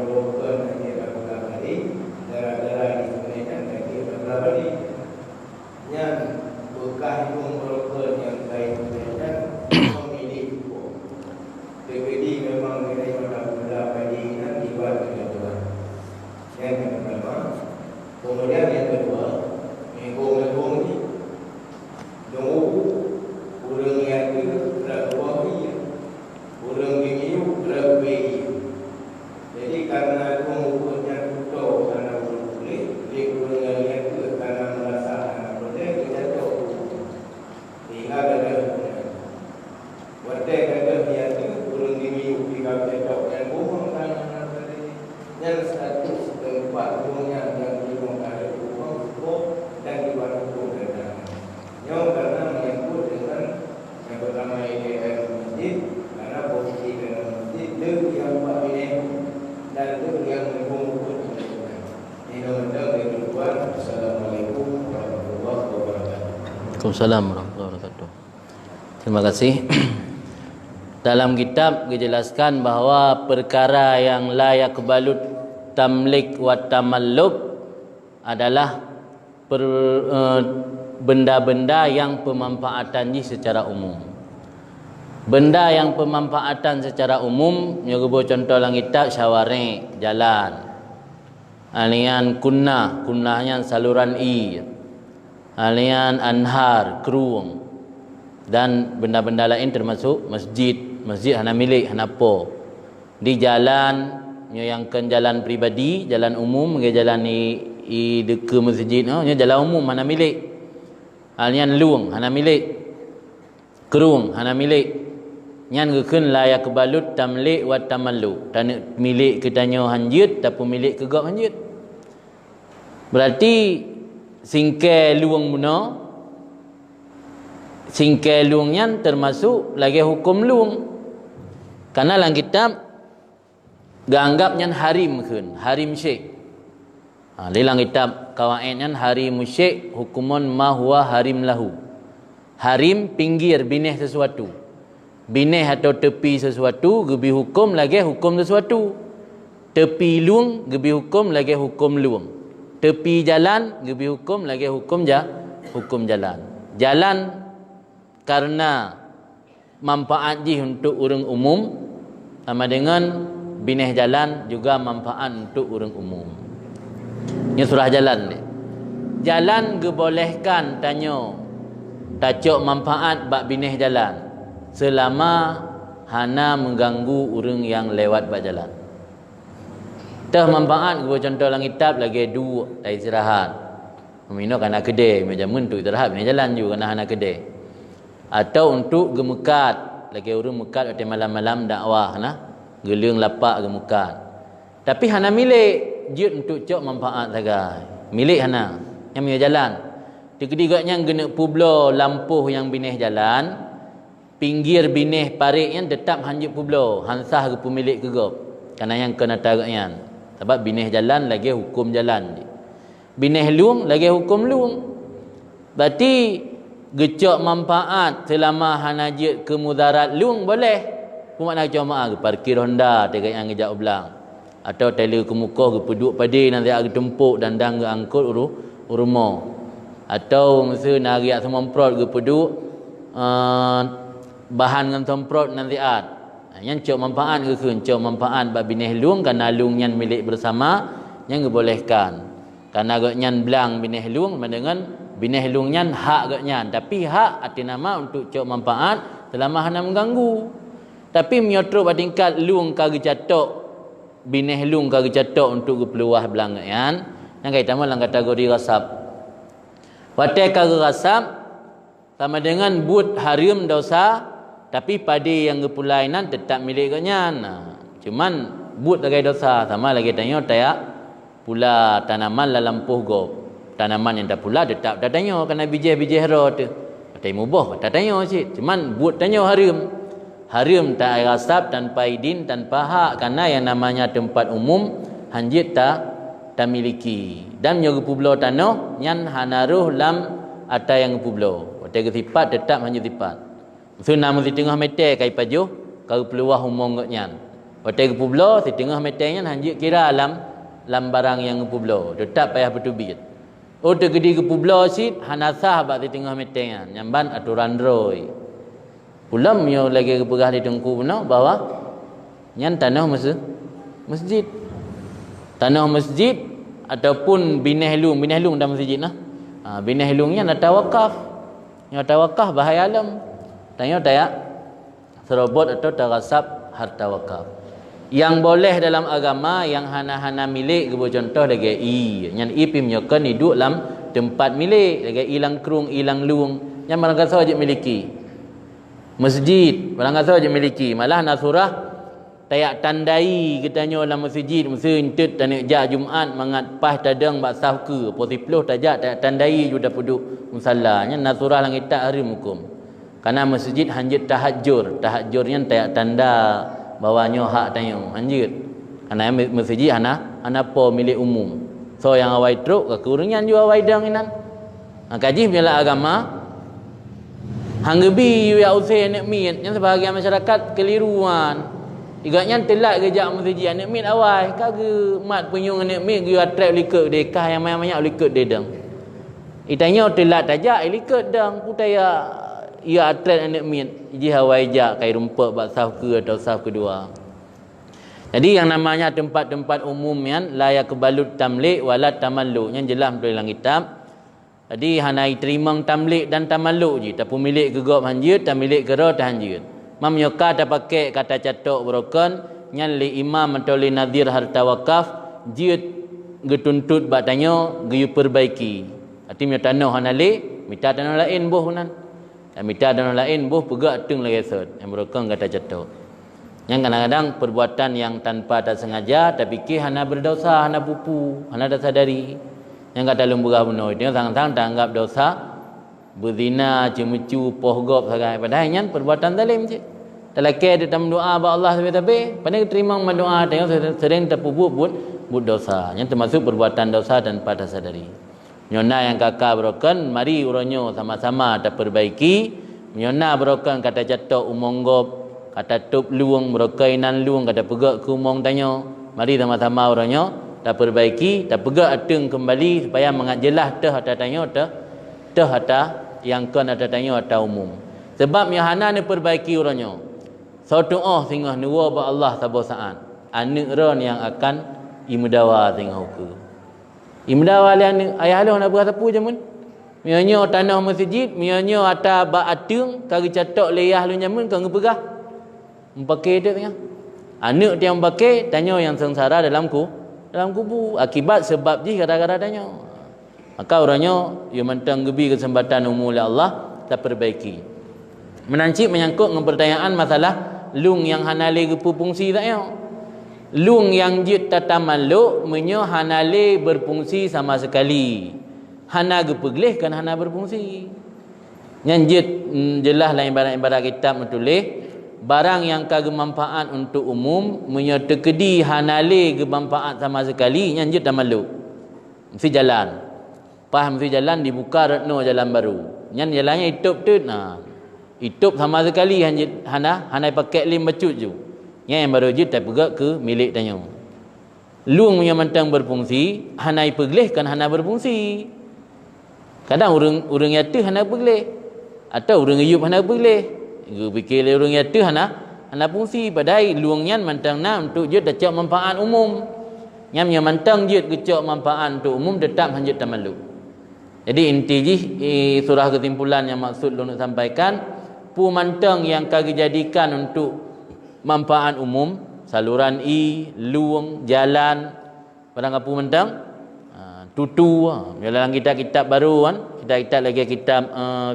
berokon lagi berapa kali darah-darah di sebenarnya lagi berapa kali yang bekas pun berokon yang lain sebenarnya memilih PPD memang mengenai benda padi dan dibuat dengan Tuhan. Yang pertama, kemudian yang kedua, mengong ni dong urang yang itu berapa urang ini berapa. Jadi karena pengukurnya tutup karena boleh, dia urang yang itu karena merasa anak boleh kita jatuh. Hingga ada Wate kata dia tu urang ini jika jatuh dan bohong karena yang status tempat rumahnya yang dibongkar itu dan dibantu dengan yang karena menyebut dengan yang pertama ini masjid karena posisi dalam masjid itu yang buat ini dan itu yang mengumpul ini undang yang kedua. Assalamualaikum warahmatullahi wabarakatuh. Waalaikumsalam warahmatullahi wabarakatuh. Terima kasih. Dalam kitab dijelaskan bahawa perkara yang la yakbalut tamlik wa tamalluk adalah benda-benda yang pemanfaatannya secara umum. Benda yang pemanfaatan secara umum, nyuruh contoh dalam kitab syawari, jalan. Alian kunnahnya saluran air. Alian anhar, keruang. Dan benda-benda lain termasuk masjid hana milik hana po. Di jalan yang kan jalan pribadi, jalan umum, jalan i dekat masjid, jalan umum hana milik. Alian luang hana milik. Keruang hana milik. Nyan gekeun layak kebalut tamlik wa tamallu. Tanah milik ketanya hanjut tapi milik kegap hanjut. Berarti singkai luang guna, singkai luang nyan termasuk lagi hukum luang. Karena dalam kitab ganggap nyan harim keun, harim syekh. Dalam kitab kawaid nyan harim syekh hukumun ma huwa harim lahu. Harim pinggir binih sesuatu. Binih atau tepi sesuatu gebi hukum lagi hukum sesuatu. Tepi luang gebi hukum lagi hukum luang. Tepi jalan gebi hukum lagi hukum jalan. Jalan karena manfaat ji untuk orang umum sama dengan binih jalan juga manfaat untuk orang umum. Ini surah jalan ni. Jalan gebolehkan tanya tacok manfaat bak binih jalan selama hana mengganggu orang yang lewat bak jalan. Tah manfaat gua contoh dalam kitab lagi dua tak istirahat. Memino kana kedai macam untuk istirahat ni jalan juga kana hana kedai. Atau untuk gemekat, lagi orang mekat atau malam-malam dakwah nah, geling lapak gemekat. Tapi hana milik jut untuk cok manfaat saja. Milik hana yang punya jalan. Ketiganya gena publo lampuh yang binih jalan, pinggir binih parik yang tetap hanjut publo, hansah ke pemilik kegop. Karena yang kena taraknya. Sebab binih jalan lagi hukum jalan. Binih luang lagi hukum luang. Berarti gecok manfaat selama hanajit ke mudarat luang boleh. Pumak nak cuma ke parkir Honda tegak yang ngejak belang. Atau tele ke muka ke peduk padi nanti ag tempuk dan dang ke angkut rumah. Atau mesti nak riak semprot ke peduk bahan dengan semprot nanti ad. Yang cok manfaat ke kun cok manfaat bab binih luang karena luang yang milik bersama yang dibolehkan. Karena gaknyan belang binih luang dengan binih luang nyan hak gaknyan, tapi hak arti nama untuk cok manfaat selama hana mengganggu. Tapi menyotro tingkat luang kage catok binih luang kage catok untuk kepeluah belang gaknyan yang kaitan dalam kategori rasab. Watai kage rasab sama dengan but harim dosa. Tapi padi yang kepulainan tetap milik gaknya. Cuman but lagi dosa sama lagi tanya tayak pula tanaman dalam puh tanaman yang dah pula tetap dah tanya kena bijih-bijih rot. Patai mubah tak tanya cik. Cuman but tanya harim. Harim tak rasab tanpa idin tanpa hak karena yang namanya tempat umum hanjit tak miliki. Dan nyogu publo tanah nyan hanaruh lam ada yang publo. Patai sifat tetap hanjit sifat. Sunah mesti tengah meter kai pajuh kau peluah umum gaknyan. Hotel Publo di tengah metengnya hanjit kira alam barang yang Publo. Tetap payah bertubit. Oh tergedi ke Publo sit hanasah bak di tengah metengnya. Nyamban aturan roy. Pulam yo lagi ke pegah di tengku benar bahwa nyan tanah masjid. Tanah masjid ataupun bineh lung dalam masjid nah. Bineh lungnya nak tawakaf. Yang tawakaf bahaya alam. Tanya tak serobot atau tarasap harta wakaf. Yang boleh dalam agama yang hana-hana milik ke contoh lagi yang ipim nyokan hidup dalam tempat milik lagi ilang kerung ilang luang yang barang kata wajib miliki. Masjid barang kata wajib miliki. Malah nasurah tayak tandai katanya dalam masjid mesti intut tanik jak Jumaat mangat pas tadang bak saf ke posiploh tajak tayak tandai juda puduk musallanya nasurah langit tak hari hukum. Karena masjid hanjit tahajurnya tayak tanda bawahnya hak tayang hanjit. Karena masjid hana po milik umum. So yang awai truk kekurangan juga awai dang inan. Kaji bela agama hanggebi yu ya usai nak mit yang sebahagian masyarakat keliruan. Igaknya telat kejak masjid anak mit awai kage mat penyung anak mit yu atrak likut dekah yang banyak likut dedang. Itanya telat tajak likut dang putaya ia atret anak min ji hawai jak kai rumput bak saf ke atau saf kedua. Jadi yang namanya tempat-tempat umum yang la yakbalut tamlik wala tamalluk yang jelas dalam kitab. Jadi hanai terima tamlik dan tamalluk je tapi milik gegop hanjut dan milik gero tahanjut. Mam yoka ta pakai kata catok broken nyan li imam atau li nadir harta wakaf jiut getuntut bak tanyo geyu perbaiki. Artinya tanah hanale minta tanah lain boh nan. Dan minta dan orang lain buh pegak tung lagi sot yang berokong kata jatuh. Yang kadang-kadang perbuatan yang tanpa tak sengaja tapi ke hana berdosa hana pupu hana tak sadari yang kata lemburah benar dia sang-sang tak anggap dosa berzina cemecu pohgop sagai padahal yang perbuatan zalim je. Telaki dia tam doa ba Allah tapi pandai terima doa tengok sering terpubuk but dosa yang termasuk perbuatan dosa tanpa tak sadari. Nyona yang kakak broken, mari uronyo sama-sama tak perbaiki. Nyona broken kata jatuh umonggop, kata tup luang berkainan luang kata pegak ke umong tanyo. Mari sama-sama uronyo tak perbaiki, tak pegak ateng kembali supaya mengat jelas teh hata tanyo teh hata yang kan hata tanyo hata umum. Sebab nyahana ni perbaiki uronyo. Satu singgah nuwa ba Allah sabo saat. Anak ron yang akan imudawa tengah hukum. Imdawa lian ayah lu nak buat apa je mun? Mianyo tanah masjid, mianyo ata ba atung kari catok leyah lu nyamun kang pegah. Pakai dia tengah. Anak dia yang pakai tanya yang sengsara dalam kubu akibat sebab ji gara-gara tanya. Maka orangnya ia mentang gebi kesempatan umum oleh Allah tak perbaiki. Menancip menyangkut dengan pertanyaan masalah lung yang hanale gepu fungsi tak ya? Lung yang jit tatamalluk menyo hanale berfungsi sama sekali. Hana gepegleh kan hana berfungsi. Yang jit jelas lain ibarat kitab menulis barang yang kagem manfaat untuk umum menyo tekedi hanale gemanfaat sama sekali yang jit tamalluk. Mesti jalan. Pas mesti jalan dibuka retno jalan baru. Yang jalannya hidup tu hidup sama sekali hana pakai lim becut je. Yang baru je tak pegak ke milik tanya. Lung yang mentang berfungsi, hanai pegleh kan hana berfungsi. Kadang orang yatu hana pegleh. Atau orang hidup hana pegleh. Dia fikir orang yatu hana fungsi. Padahal luangnya mentang untuk je tak manfaat umum. Yang mentang je kecok manfaat untuk umum tetap hanjut tamalluk. Jadi inti je surah kesimpulan yang maksud lu nak sampaikan, pu mantang yang kagi jadikan untuk manfaat umum, saluran luang, jalan, padang apa mentang tutu dalam kitab baru kan, kitab lagi kitab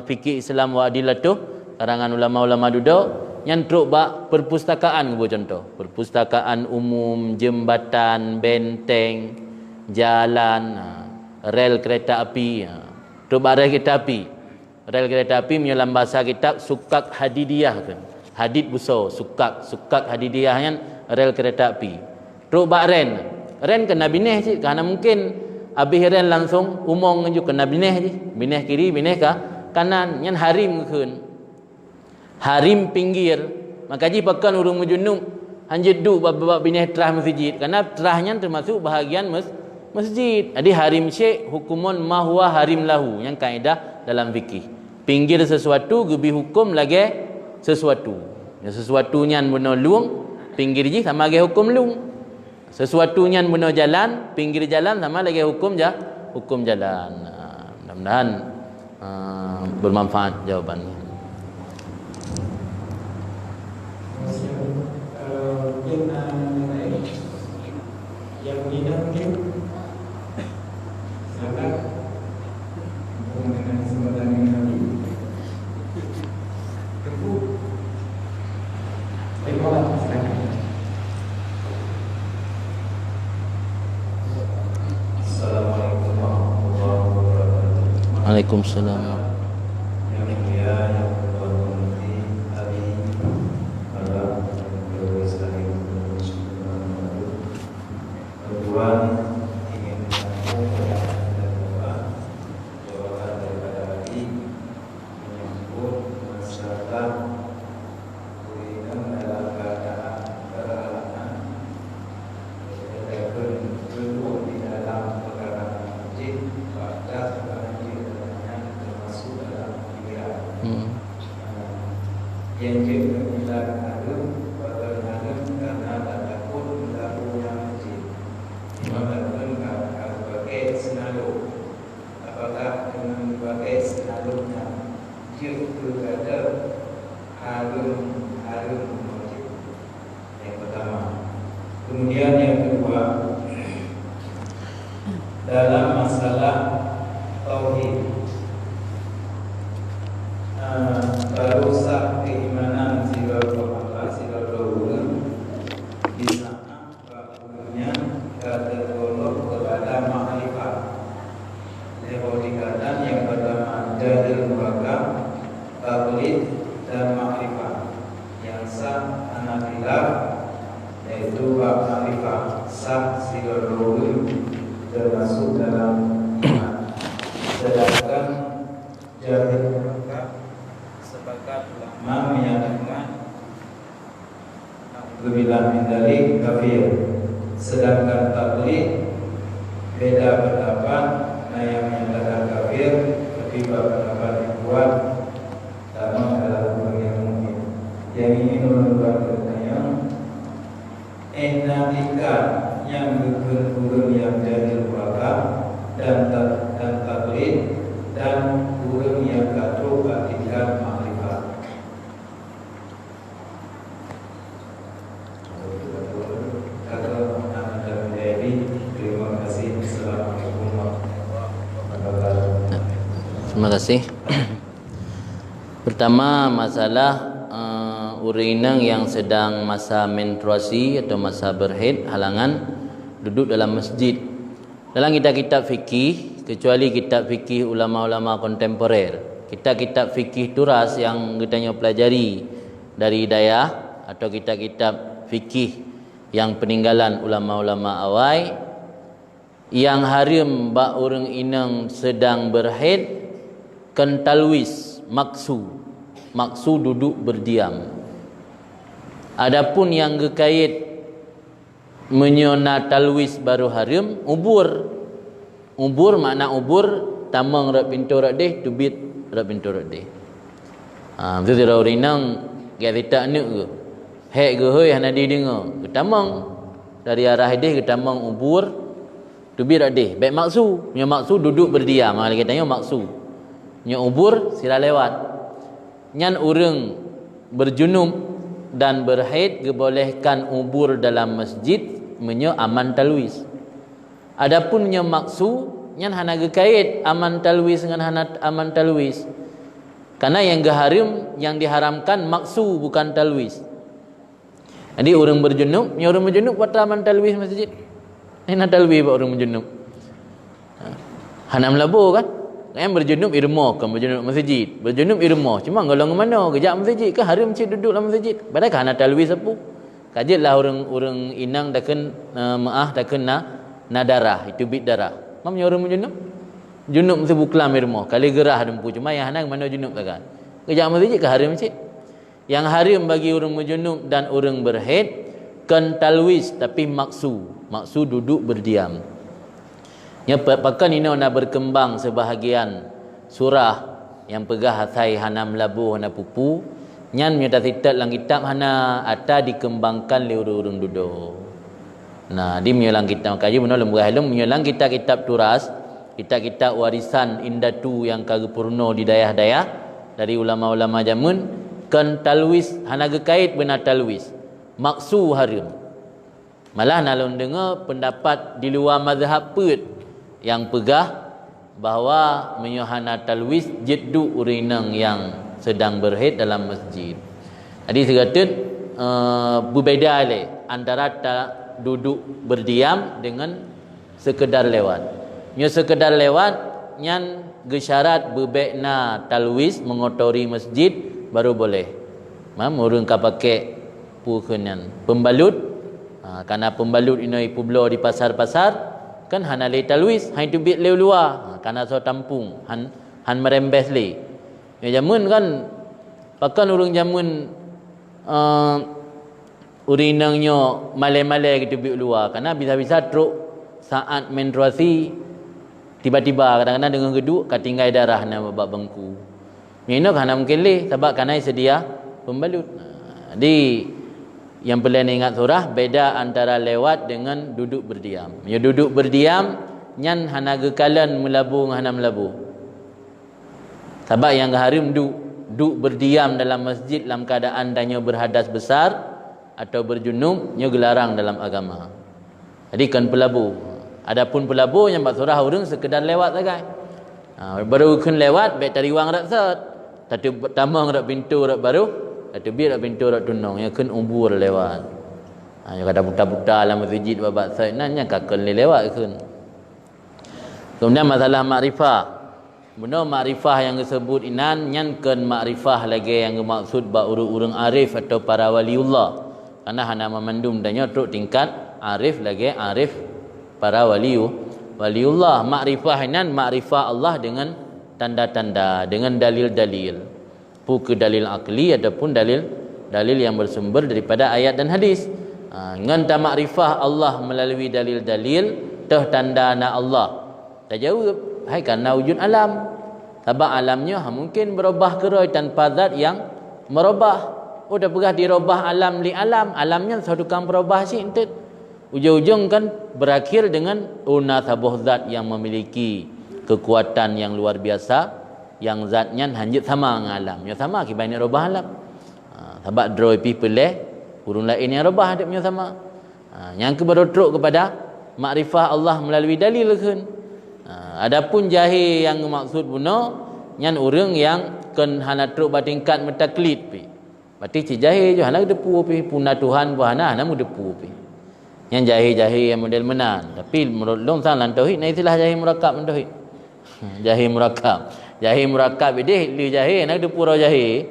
fikih Islam wa adilatuh karangan ulama-ulama duduk yang truk bak perpustakaan contoh, perpustakaan umum, jembatan, benteng, jalan, rel kereta api, truk bak rel kereta api. Rel kereta api menyelam bahasa kitab sukak hadidiyah kan. Hadid busau sukak hadidiyah yang rel kereta api. Truk bak ren kena bineh je kerana mungkin habis ren langsung umong juga kena bineh je. Bineh kiri bineh ke kanan yang harim keun. Harim pinggir. Maka ji pakan urung mujunum hanya duduk bab bineh terah masjid, kerana terahnya termasuk bahagian masjid. Jadi harim syekh hukumun ma huwa harim lahu, yang kaedah dalam fikih. Pinggir sesuatu gebi hukum lagi sesuatu. Yang sesuatunya benar luang, pinggir je sama lagi hukum luang. Sesuatunya benar jalan, pinggir jalan sama lagi hukum jalan. Mudah-mudahan bermanfaat jawabannya. Kalau mungkin yang mudah mungkin silakan menggunakan kesempatan ini lagi. Tunggu. Silakan. Assalamualaikum warahmatullahi wabarakatuh. Waalaikumsalam. Yang mulia yang berhormati Abi Malam Beliau Islami Tuan ingin menyambung dan doa jawaban daripada Abi menyambut masalah kuliner dalam keadaan berhalangan duduk di dalam perkara masjid pada banjir termasuk dalam pikiran. Yang juga bila ada bagaimana karena tak takut melakukan masjid. Mengatakan sebagai senalu, apakah dengan sebagai senalunya justru ada harum masjid. Yang pertama. Kemudian yang kedua, dalam masalah tauhid, merusak keimanan sila-sila di sana bakunya tergolong kepada ma'rifat. Lewat dikatakan yang pertama dalil murakab, taklid dan ma'rifat. Yang sah anafilah yaitu bab ma'rifat sah sila termasuk dalam iman. Sedangkan jahil murakab sepakat ulama menyatakan Alhamdulillah min dalik kafir. Sedangkan taklid beda pendapat, nah yang menyatakan kafir tapi pendapat yang kuat sama dalam bagian mungkin. Yang ini menurut yang enafikan yang berkurun yang jahil murakab dan taklid dan kurun yang katu artikan ma'rifat. Terima kasih. Assalamualaikum warahmatullahi wabarakatuh. Terima kasih. Pertama, masalah urinang yang sedang masa menstruasi atau masa berhaid halangan duduk dalam masjid. Dalam kitab-kitab fikih, kecuali kitab fikih ulama-ulama kontemporer, kitab-kitab fikih turas yang kita pelajari dari hidayah atau kitab-kitab fikih yang peninggalan ulama-ulama awal, yang harim bak orang inang sedang berhaid kentalwis maksu duduk berdiam. Adapun yang gekait menyona talwis baru harim ubur makna ubur tamang rak pintu rak deh tubit rak pintu rak deh. Betul tidak orang inang gak tidak ni ke hek ke hoi hana di dengar ketamang dari arah deh ketamang ubur tubit rak deh baik maksu punya maksu duduk berdiam. Kalau kita tanya maksu nya ubur sila lewat nyan urang berjunub dan berhaid dibolehkan ubur dalam masjid menyo aman talwis. Adapun nya maksu nyan hana gekait aman talwis dengan hana aman talwis. Karena yang geharim yang diharamkan maksu bukan talwis. Jadi orang berjunub, nya orang berjunub buat aman talwis masjid. Hana talwis buat orang berjunub. Hana melabur kan? Yang berjunub irma kan berjunub masjid. Berjunub irma. Cuma golongan mana? Kejap masjid ke harim cik duduk dalam masjid. Padahal hana talwis apa? Kajilah orang inang takkan takkan na darah itu bit darah. Mamnya orang berjunub. Junub mesti buklam irma. Kali gerah dempu. Cuma yang hana mana junub takkan. Kejap masjid ke harim cik. Yang harim bagi orang berjunub dan orang berhaid kan talwis tapi maksu duduk berdiam. Nya pakan ini nak berkembang sebahagian surah yang pegah hatai hanam labu hana pupu nyan nyata titat lang kitab hana ata dikembangkan le urang duduk. Nah, di menyolang kitab kaji benar lembaga helum menyolang kitab-kitab turas, kitab-kitab warisan indatu yang kagepurno di dayah-dayah dari ulama-ulama jamun kan talwis hana gekait benar talwis. Maksu haram. Malah nalun dengar pendapat di luar mazhab put yang pegah bahawa menyohana talwis jeddu urinang yang sedang berhaid dalam masjid. Jadi segatut berbeza le antara duduk berdiam dengan sekedar lewat. Nya sekedar lewat nyan gesyarat bebekna talwis mengotori masjid baru boleh. Urang ka pakai pukenan pembalut. Karena pembalut ini publo di pasar-pasar kan hana le talwis hai tu bit le luar. Karena so tampung han merembes le. Ya jamun kan pakan urang jamun urinangnya malai-malai gitu bit luar karena bisa-bisa truk saat menstruasi tiba-tiba kadang-kadang dengan geduk katinggai darah nama bab bengku. Ini kan mungkin le sebab karena sedia pembalut. Jadi yang perlu ingat surah beda antara lewat dengan duduk berdiam. Ya duduk berdiam nyan hana gekalan melabung hana melabu. Sebab yang haram duduk berdiam dalam masjid dalam keadaan danya berhadas besar atau berjunub nya gelarang dalam agama. Jadi kan pelabu. Adapun pelabu yang bak surah urang sekedar lewat saja. Baru kan lewat baik tari wang rak set. Tapi tamang rak pintu rak baru, tapi biar rak pintu rak tunong yang kan umbur lewat. Yang kada buta-buta dalam masjid babak set nanya kakal lewat kan. Kemudian masalah makrifah. Benar makrifah yang disebut inan nyan kan makrifah lagi yang maksud ba urang arif atau para waliullah. Karena hana memandum danya truk tingkat arif lagi arif para waliullah. Makrifah inan makrifah Allah dengan tanda-tanda, dengan dalil-dalil. Bukan dalil akli ataupun dalil yang bersumber daripada ayat dan hadis. Ngan ta makrifah Allah melalui dalil-dalil tah tanda na Allah. Tak jawab, hai karena wujud alam. Sebab alamnya mungkin berubah keroy tanpa zat yang merubah. Dah pegah dirubah alam li alam. Alamnya satu kan berubah sih entet. Ujung-ujung kan berakhir dengan sabuh zat yang memiliki kekuatan yang luar biasa, yang zatnya hanjit sama dengan alam. Yang sama akibatnya rubah alam. Sebab draw people urung lain yang rubah dia punya sama. Yang keberotruk kepada makrifah Allah melalui dalil kan. Adapun jahil yang maksud buno nyan urang yang kan hana truk batingkat mentaklid pi. Berarti jahil je hana depu pi punah Tuhan buhana hana mu depu pi. Yang jahil-jahil yang model menan. Tapi menurut long sang lan tauhid na istilah jahil murakab tauhid. Jahil murakab. Jahil murakab ide li jahil hana depu ro jahil.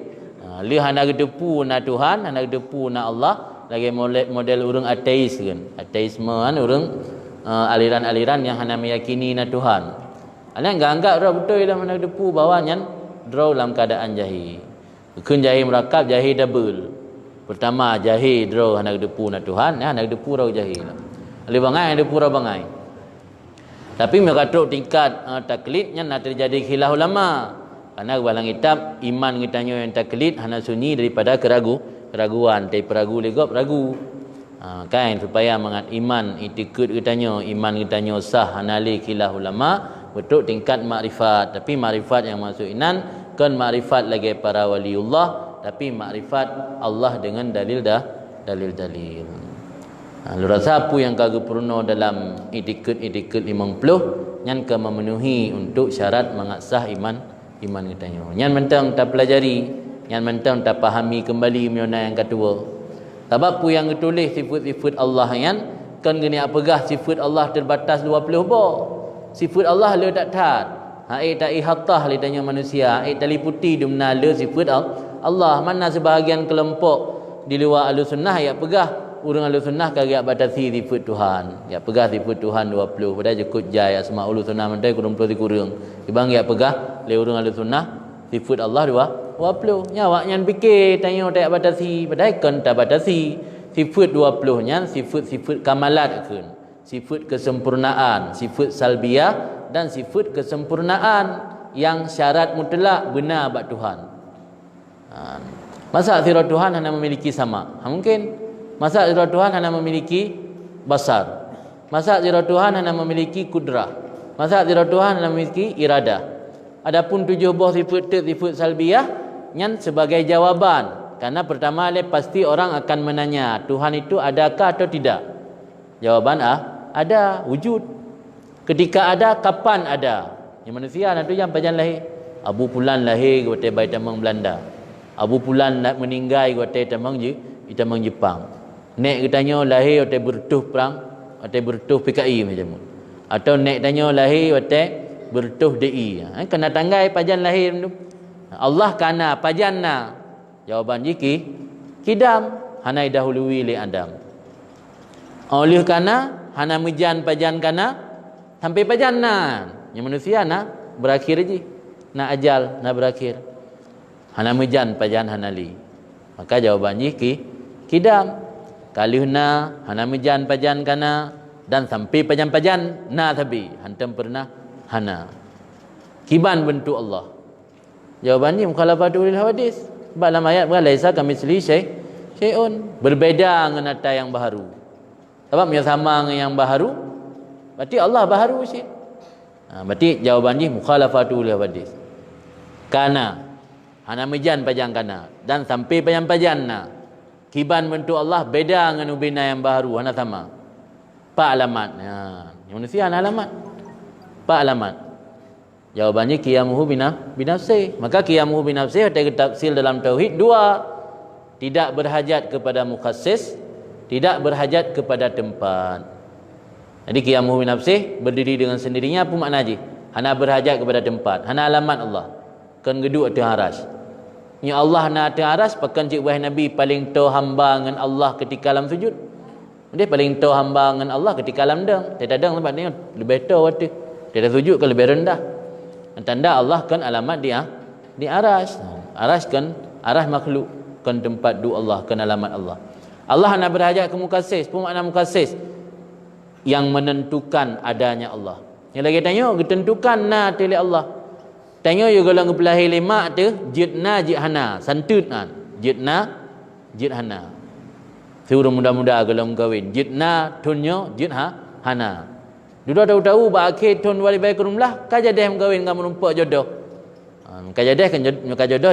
Li hana depu na Tuhan, hana depu na Allah, lagi model urang ateis kan. Ateisme kan urang aliran-aliran yang hanya meyakini na Tuhan. Alah anggap dah betul dalam mana depu bawanya draw dalam keadaan jahil. Bukan jahil merakab, jahil double. Pertama jahil draw hanya depu na Tuhan, hanya depu raw jahil. Ali bangai depu raw bangai. Tapi mereka truk tingkat taklidnya nak terjadi khilaf ulama. Karena balang kitab iman kitanya yang taklid hanya sunyi daripada keraguan, dari peragu legop ragu. Kan supaya mengat iman itikad kitanya sah anali khilaf ulama betul tingkat makrifat. Tapi makrifat yang masuk inan kan makrifat lagi para waliullah, tapi makrifat Allah dengan dalil. Lu rasa apa yang kagak purno dalam itikad 50 nyan ke memenuhi untuk syarat mengaksah iman kitanya. Nyan mentang tak pelajari, nyan mentang tak pahami kembali menyona yang kedua. Sebab pu yang ditulis sifat-sifat Allah yang kan gini apagah sifat Allah terbatas 20 ba. Sifat Allah le tak tat. Tak ihatah le tanya manusia, tali putih dumna le sifat Allah. Mana sebahagian kelompok di luar Ahlussunnah ya pegah urang Ahlussunnah kagak batasi sifat Tuhan. Ya pegah sifat Tuhan 20 pada cukup jaya asmaul husna mandai kurang kurang. Ibang ya pegah le urang Ahlussunnah sifat Allah 20. Nya awak nyan fikir tanya tak batasi padahal kan tak batasi. sifat 20 nya sifat-sifat kamalat keun, sifat kesempurnaan, sifat salbiah dan sifat kesempurnaan yang syarat mutlak benar bak Tuhan. Masa zat Tuhan hanya memiliki sama? Mungkin. Masa zat Tuhan hanya memiliki basar. Masa zat Tuhan hanya memiliki kudrah. Masa zat Tuhan hanya memiliki iradah. Adapun 7 buah sifat salbiah yang sebagai jawaban. Karena pertama pasti orang akan menanya, Tuhan itu adakah atau tidak? Jawaban ada, wujud. Ketika ada, kapan ada? Yang manusia nanti yang pajan lahir. Abu Pulan lahir ke bayi tamang Belanda. Abu Pulan nak meninggal ke tamang Jepang. Nek katanya lahir ke bertuh perang, atau bertuh PKI macam tu. Atau nek tanya lahir ke bertuh DI. Kena tanggai pajan lahir tu. Allah kana pajanna. Jawaban jiki kidam hanai dahului li Adam. Oleh kana hana mejan pajan kana sampai pajanna. Yang manusia nak berakhir je. Nak ajal nak berakhir. Hana mejan pajan hanali. Maka jawaban jiki kidam. Kalihna hana mejan pajan kana dan sampai pajan-pajan na tabi hantam pernah hana. Kiban bentuk Allah. Jawabannya mukhalafatul hawadis. Dalam ayat laisa kamitsli syai'un, berbeza dengan apa yang baharu. Sebab yang sama dengan yang baharu, berarti Allah baharu sih. Berarti jawabannya mukhalafatul hawadis. Kana hana mejan pajang kana dan sampai pajan-pajanna. Kiban bentuk Allah beda dengan ubina yang baharu hana sama. Pak alamat. Yang manusia hana alamat. Pak alamat. Jawabannya qiyamuhu binafsi. Maka qiyamuhu binafsi ada tafsir dalam tauhid 2. Tidak berhajat kepada mukhassis, tidak berhajat kepada tempat. Jadi qiyamuhu binafsi berdiri dengan sendirinya apa makna je? Hana berhajat kepada tempat, hana alamat Allah. Kan geduk atas aras. Nya Allah na atas aras pakan cik wahai Nabi paling tahu hamba dengan Allah ketika dalam sujud. Dia paling tahu hamba dengan Allah ketika dalam dang. Dia tak dang tempat ni lebih tahu waktu. Dia dah sujud ke lebih rendah. Tanda Allah kan alamat dia di aras. Aras kan aras makhluk, kan tempat du Allah, kan alamat Allah. Allah nak berhajat ke mukassis. Apa makna mukassis? Yang menentukan adanya Allah. Yang lagi tanya, ditentukan na tili Allah. Tanya juga kalau ngepelahi lima tu jidna jidhana, santut kan. Jidna jidhana. Suruh muda-muda kalau mengkawin. Jidna tunyo jidhana. Duduk tahu-tahu ba akhir tun wali baik rumlah kajadeh mengkawin kamu numpak jodoh. Kajadeh kan jodoh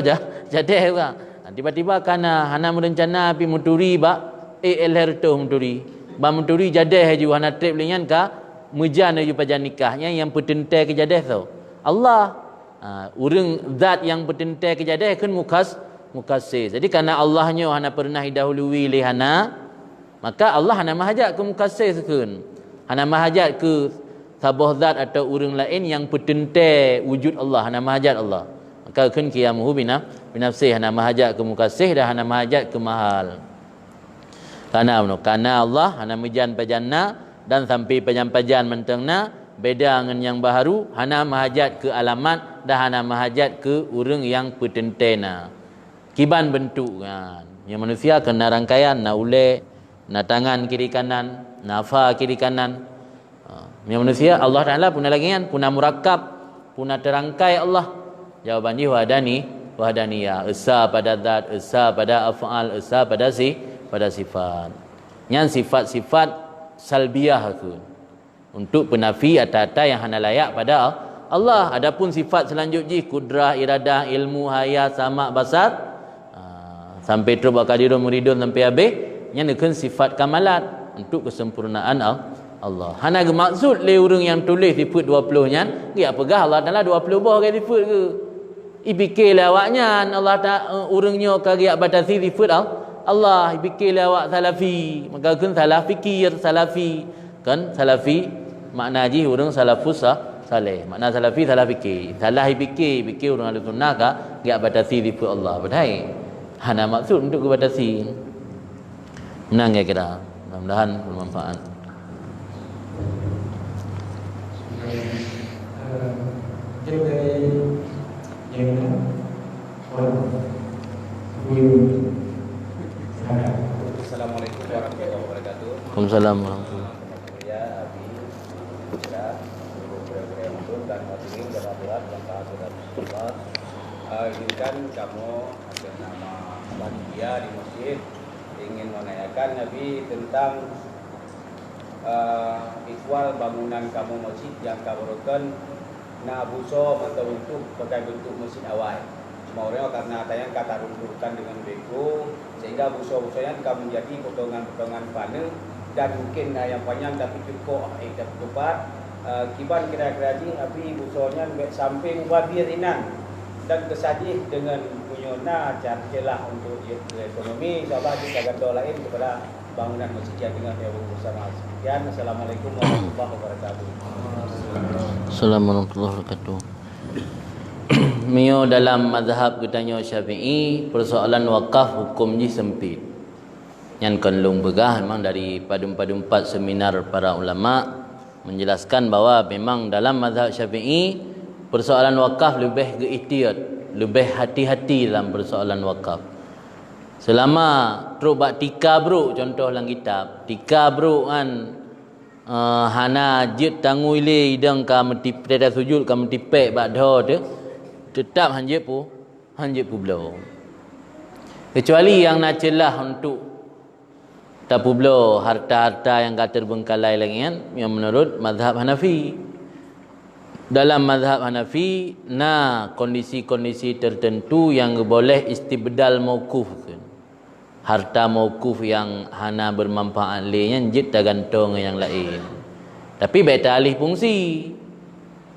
jadeh juga. Tiba-tiba kana hana merencana pi muturi ba elherto muturi. Ba muturi jadeh ju hana trip linyan ka mejan ju pajan nikahnya yang petente ke jadeh tu. Allah urang zat yang petente ke jadeh kan mukassis. Jadi karena Allahnya hana pernah dahului lihana, maka Allah hana mahajat ke mukassis kan. Hana mahajat ke sabah zat atau urang lain yang petente wujud Allah, hana mahajat Allah. Maka kan qiyamuhu binafsi, hana mahajat ke mukassis dan hana mahajat ke mahal. Karena Allah hana mejan pajanna dan sampai pajan-pajan mentengna beda dengan yang baharu, hana mahajat ke alamat dan hana mahajat ke urang yang petentena. Kiban bentuk kan. Yang manusia kena rangkaian na ule, na tangan kiri kanan, nafa kiri kanan. Yang manusia Allah Taala puna lagi kan, puna murakkab, puna terangkai Allah. Jawaban dia wahdaniyah, esa pada zat, esa pada af'al, esa pada sifat. Yang sifat-sifat salbiah ke untuk penafi atata yang hana layak pada Allah. Adapun sifat selanjutnya kudrah, iradah, ilmu, haya, sama, basar sampai terus bakadirun muridun sampai habis yang nekun sifat kamalat untuk kesempurnaan Allah. Hana ke maksud le urang yang tulis sifat 20 nya, dia pegah Allah Taala 20 buah ke sifat ke. Ibikirlah awaknya Allah Taala urangnya kagak batasi sifat Allah, ibikirlah awak salafi. Maka kan salah fikir salafi. Kan salafi makna ji urang salafus saleh. Makna salafi salah fikir. Salah fikir urang ahli sunnah ka gak batasi sifat Allah. Padahal hana maksud untuk kebatasi. Menang ya kira. Mudah-mudahan bermanfaat. Jadi dari yang Assalamualaikum. Waalaikumsalam warahmatullahi Ya, Abi, Putra, Guru Program Untuk dan Hadirin dan Hadirat yang kehadiran Rasulullah. Izinkan kamu atas nama panitia di masjid ingin menanyakan Nabi tentang ikhwal bangunan kamu masjid yang kamu rokan na buso atau untuk sebagai bentuk masjid awal. Maunya karena tanya kata runtuhkan dengan beko sehingga buso-busonya kamu menjadi potongan-potongan panel dan mungkin yang panjang tapi cukup tepat kiban kira-kira ji tapi busonya samping wabirinan dan kesajih dengan punyona celah untuk ekonomi sahabat kita ganto lain kepada bangunan masjid yang dengan yang bersama. Sekian, Assalamualaikum warahmatullahi wabarakatuh. Assalamualaikum warahmatullahi wabarakatuh. Mio dalam mazhab katanya Syafi'i persoalan wakaf hukum ji sempit. Yang kenlung begah memang dari padu-padu 4 seminar para ulama menjelaskan bahawa memang dalam mazhab Syafi'i persoalan wakaf lebih ihtiyat, lebih hati-hati dalam persoalan wakaf. Selama teruk bak tika bro contoh dalam kitab, tika bro kan hana jit tangui le idang ka meti pada sujud ka meti pek bak dah tu tetap hanjit pu belum. Kecuali yang nak celah untuk tapu belum harta-harta yang kata terbengkalai lagi kan yang menurut mazhab Hanafi. Dalam mazhab Hanafi kondisi-kondisi tertentu yang boleh istibdal mauquf kan. Harta mauquf yang hana bermanfaat lenya jit tak gantung yang lain. Tapi baik alih fungsi.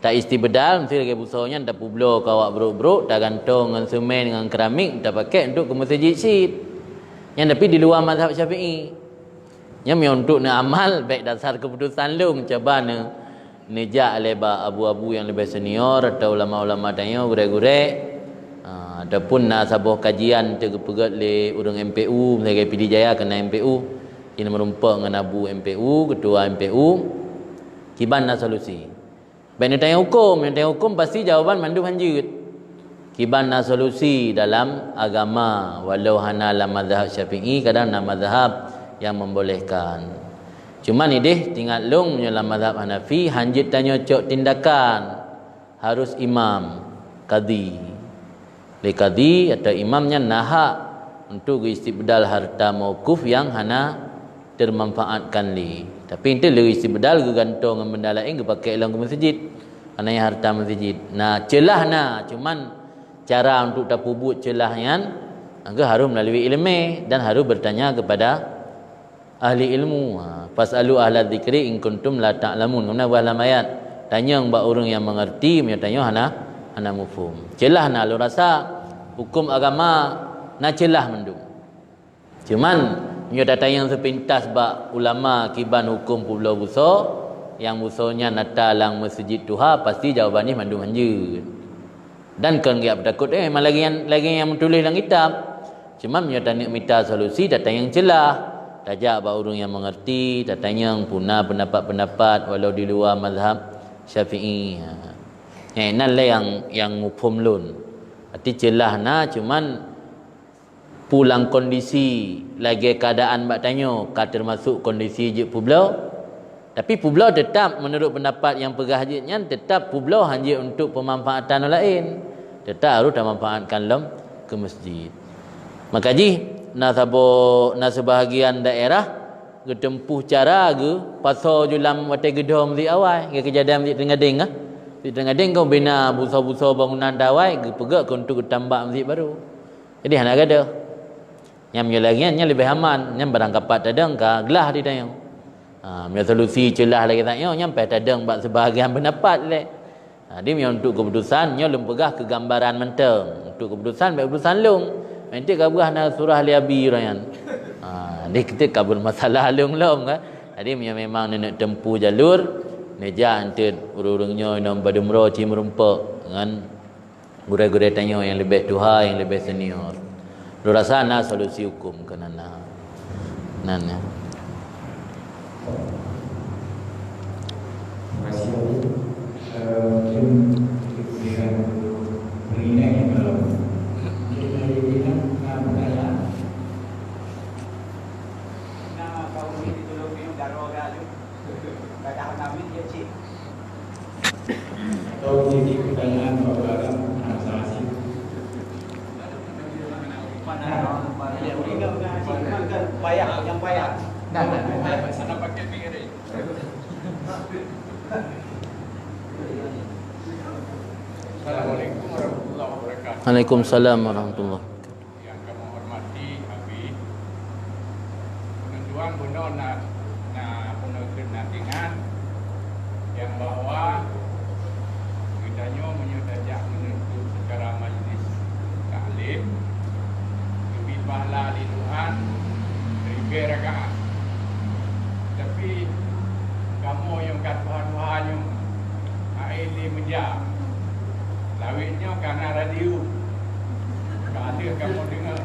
Tak istibdal mesti lagi busanya tak publo kawak bro tak gantung dengan semen dengan keramik tak pakai untuk ke masjid sit. Yang tapi di luar mazhab Syafi'i. Yang untuk nak amal baik dasar keputusan lu mencoba nejak leba abu-abu yang lebih senior atau ulama-ulama tanya gurek-gurek ataupun nak sabuh kajian terpegat le urang MPU misalnya PD Jaya kena MPU ini merumpak dengan abu MPU ketua MPU kiban nak solusi. Baik tanya hukum pasti jawaban mandu hanjut. Kiban nak solusi dalam agama walau hana dalam mazhab Syafi'i kadang dalam mazhab yang membolehkan. Cuma ni deh tinggal long dalam mazhab Hanafi hanjit tanya cok tindakan harus imam qadi. Le qadi atau imamnya nahak untuk istibdal harta mauquf yang hana termanfaatkan li. Tapi ente le istibdal ke gantung dengan benda lain ke pakai dalam masjid. Kerana harta masjid. Nah, celah cuman cara untuk tapubut celah yang harus melalui ilmu dan harus bertanya kepada ahli ilmu. Fasalu ahla dzikri in kuntum la ta'lamun. Kemudian dalam ayat tanya kepada orang yang mengerti, tanya hana mufhum. Celah lu rasa hukum agama celah mendung. Cuman tanya sepintas bak ulama kiban hukum pulau buso yang busonya natalang masjid Tuhan pasti jawapan ni mandung hanjut. Dan kan dia bertakut memang lagi yang tulis dalam kitab. Cuma tanya minta solusi datang yang celah. Tajak bak orang yang mengerti, datanya yang punah pendapat-pendapat walau di luar mazhab Syafi'i. Nanlah yang mufhum lun. Arti celah cuman pulang kondisi lagi keadaan bak tanya termasuk kondisi je pulau. Tapi pulau tetap menurut pendapat yang pegah hajitnya tetap pulau hanya untuk pemanfaatan lain. Tetap harus manfaatkan dalam ke masjid. Maka sebahagian daerah getempuh cara ke pasal julam watai gedom di awal ke kejadian di Tenggading di Tenggading kau bina busa-busa bangunan dawai ke pegak ke untuk tambah masjid baru. Jadi hana ada yang menyelagiannya lebih aman yang barang kapat tadang ka gelah di tayang. Solusi celah lagi tanya nyampai tadang bak sebahagian pendapat le. Dia untuk keputusan nya lum pegah ke gambaran menteng untuk keputusan baik keputusan lung. Nanti kabur nak surah liabi rayan. Dia kita kabur masalah long kan. Jadi memang nak tempuh jalur neja ante urung-urungnya nom badumro cimrumpak dengan gure-gure tanya yang lebih tuha yang lebih senior. Lu rasa nak solusi hukum kenana. Nana. Terima kasih. Mungkin kita berikan yang belum. atau jadi pertanyaan bapak masalah sih. Payah, yang payah. Sana pakai piring. Assalamualaikum warahmatullahi wabarakatuh. Waalaikumsalam warahmatullahi. Yang kami hormati Habib, penentuan guna guna kenatingan yang bahwa kitanya menyedajak menentu secara majlis taklim lebih pahala di Tuhan ribu rakaat. Tapi kamu yang kat Tuhan yang ini menjam lawitnya karena radio. Ada kamu dengar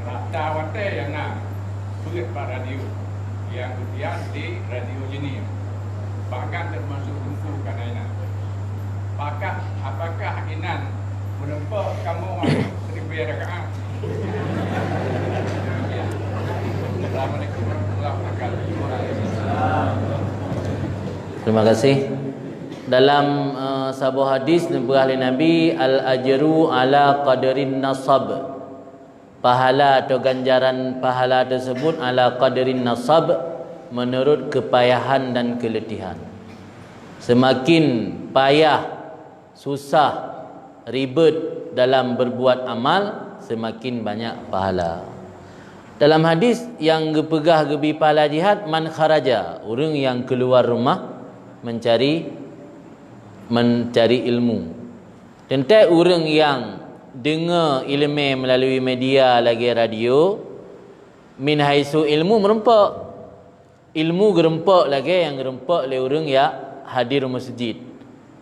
rata wate yang nak berat pada radio yang kemudian di radio jenis bahkan termasuk buku karena apakah inan menempa kamu seribu rakaat. Assalamualaikum warahmatullahi wabarakatuh. Terima kasih. Dalam sebuah hadis oleh Nabi, al-ajru ala qadrin nasab. Pahala atau ganjaran pahala tersebut ala qadrin nasab, menurut kepayahan dan keletihan. Semakin payah, susah, ribet dalam berbuat amal, semakin banyak pahala. Dalam hadis yang gepegah gebi pahala jihad, man kharaja, orang yang keluar rumah mencari ilmu. Tentu orang yang dengar ilmu melalui media lagi radio, min haisu ilmu merempak. Ilmu gerempak lagi yang gerempak oleh orang yang hadir masjid.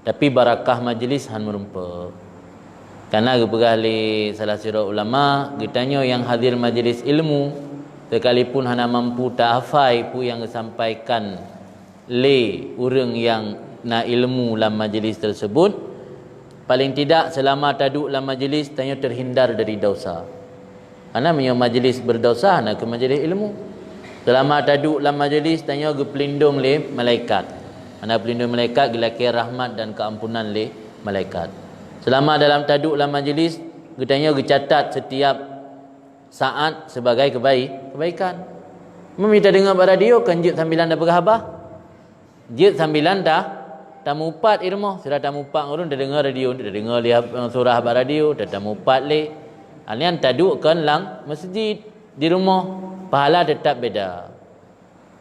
Tapi barakah majlis han merempak. Karena gepegah oleh salah seorang ulama, getanya yang hadir majlis ilmu, sekalipun hana mampu tak hafai pu yang disampaikan le orang yang na ilmu dalam majlis tersebut, paling tidak selama taduk dalam majlis tanya terhindar dari dosa. Karena punya majlis berdosa nak ke majlis ilmu. Selama taduk dalam majlis tanya pelindung le malaikat. Ana pelindung malaikat gelaki rahmat dan keampunan le malaikat. Selama dalam taduk dalam majlis getanya gecatat setiap saat sebagai kebaikan. Meminta dengar pada radio kan jut sambilan dah berkhabar. Jut sambilan dah tamupat irmo, sudah tamupat orang dah dengar radio, dah dengar lihat surah pada radio, dah tamupat le. Alian taduk kan lang masjid di rumah, pahala tetap beda.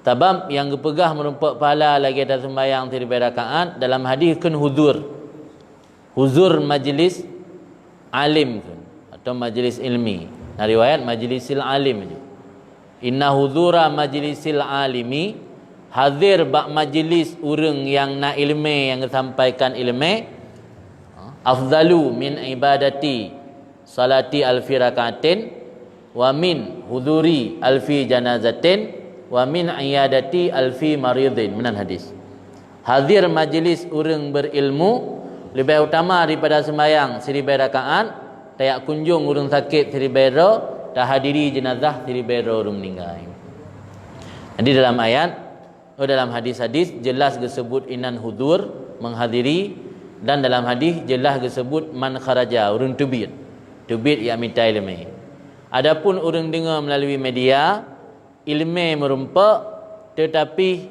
Tabam yang gepegah merumpak pahala lagi ada sembahyang 3 rakaat dalam hadis kan huzur majlis alim kan, atau majlis ilmi. Nah riwayat majlisil alim je. Inna huzura majlisil alimi, hadir bak majlis orang yang nak ilmu, yang sampaikan ilmu, afdalu min ibadati salati alfi rakaatin wa min huduri alfi janazatin wa min iyadati alfi maridin. Menan hadis. Hadir majlis orang berilmu lebih utama daripada sembahyang 1000 rakaat, tak kunjung orang sakit 1000, tak hadiri jenazah 1000 orang meninggal. Jadi dalam ayat, dalam hadis-hadis jelas disebut inan hudur, menghadiri, dan dalam hadis jelas disebut man kharaja, orang tubit yang minta ilmu. Adapun orang dengar melalui media, ilmu merumpak, tetapi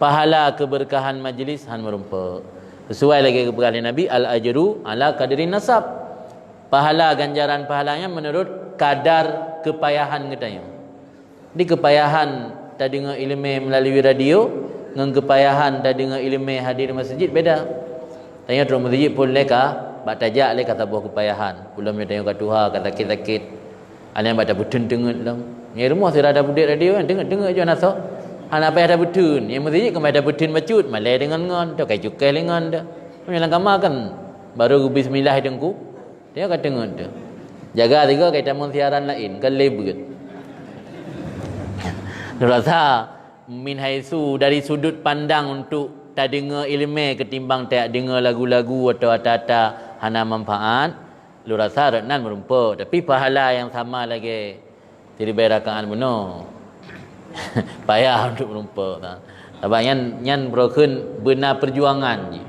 pahala keberkahan majlis han merumpak. Sesuai lagi kepada Nabi, al-ajru ala qadrin nasab. Pahala ganjaran pahalanya menurut kadar kepayahan katanya. Di kepayahan tak dengar ilmu melalui radio dengan kepayahan tak dengar ilmu hadir masjid beda. Tanya terus masjid pun leka bak tajak le kata buah kepayahan. Pulang tanya kat Tuhan kata sakit-sakit. Ada yang baca butun dengar dalam. Ni rumah sudah ada budak radio kan dengar je nasa. Anak payah ada butun. Yang masjid kemai ada butun bacut, malai dengan ngon, dak kai cukai dengan dak. Menyalang kamar kan baru bismillah dengku. Dia kata dengar dak. Jaga tiga kai tamun siaran lain kan lebet. Rasa min haisu dari sudut pandang untuk tak dengar ilmu ketimbang tak dengar lagu-lagu atau ada hana manfaat, lu rasa raknan merumpa, tapi pahala yang sama lagi 1000 rakaat benar. Payah untuk merumpa. Sebab yang berokeun benar perjuangan je.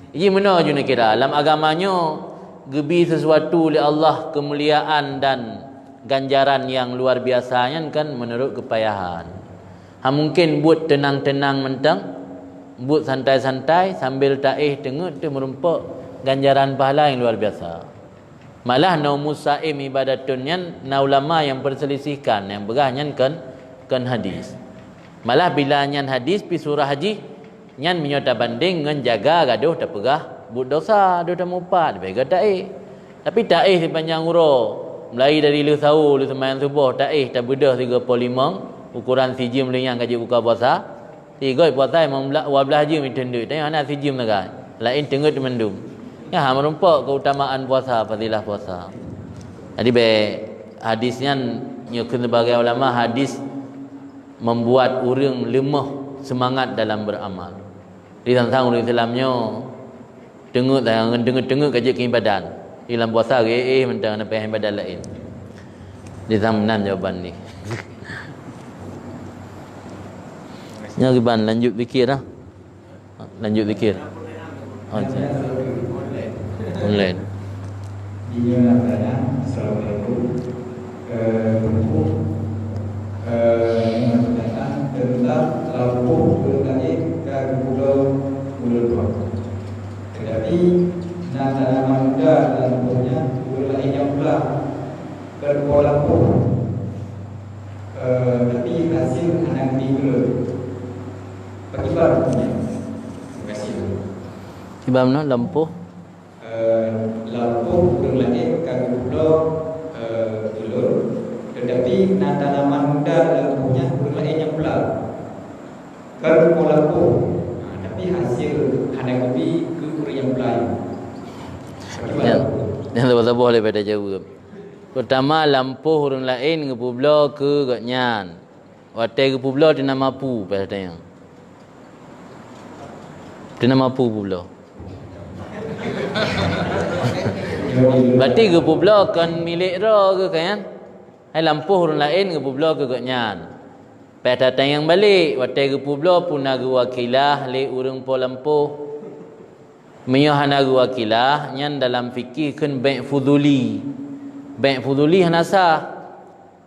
Ini mana je nak kira dalam agamanya gebi sesuatu oleh Allah kemuliaan dan ganjaran yang luar biasanya kan menurut kepayahan. Mungkin buat tenang-tenang mentang, buat santai-santai sambil taih tengok tu merumpak ganjaran pahala yang luar biasa. Malah musaim ibadatun yan na ulama yang perselisihkan yang berahnya kan hadis. Malah bila nyan hadis pi surah haji nyan menyota banding dengan jaga gaduh tak pegah but dosa dosa mupat bega taih. Tapi taih sepanjang uro mulai dari lu sahur lu sembahyang subuh taih tak bedah 35 ukuran sijim lenyang kaji buka puasa. Tiga puasa memang 12 jam itu nduk tengok ana sijim naga. Lain tengok mendung. Ya merumpak keutamaan puasa, fadilah puasa. Jadi be hadisnya nyukun sebagai ulama hadis membuat orang lemah semangat dalam beramal. Di tentang orang Islamnya tengok jangan tengok kaji keibadan. Dalam puasa mentang nak pergi ibadat lain. Di zaman jawapan ni. Nya giban lanjut fikir dah. Lanjut fikir. Oh, online. Dia nak tanya, Assalamualaikum. Yang bertanya tentang lampu berkait ke pulau Pulau. Tetapi tanaman muda lampunya berlainnya pula berpola lampu. Tapi hasil anak tidur. Bagaimana punya? Terima kasih. Tiba mana lampu? Lampu berlain kaki pulau telur, tetapi tanaman muda lampunya berlainnya pula kan lampu, tapi hasil ada lebih ke yang lain. Yang tak boleh pada jawab. Pertama lampu hurun lain ke pulau ke gaknyan. Watai ke pulau dia nama pu pada tanya. Dia nama pu pulau. Berarti ke pulau kan milik ro ke kan? Hai lampu hurun lain ke pulau ke gaknyan. Pada tayang balik watai ke pulau puna ke wakilah le urang po lampu. Menyahana ke wakilah nyan dalam fikih kan baik fuduli. Baik fuduli hanasa.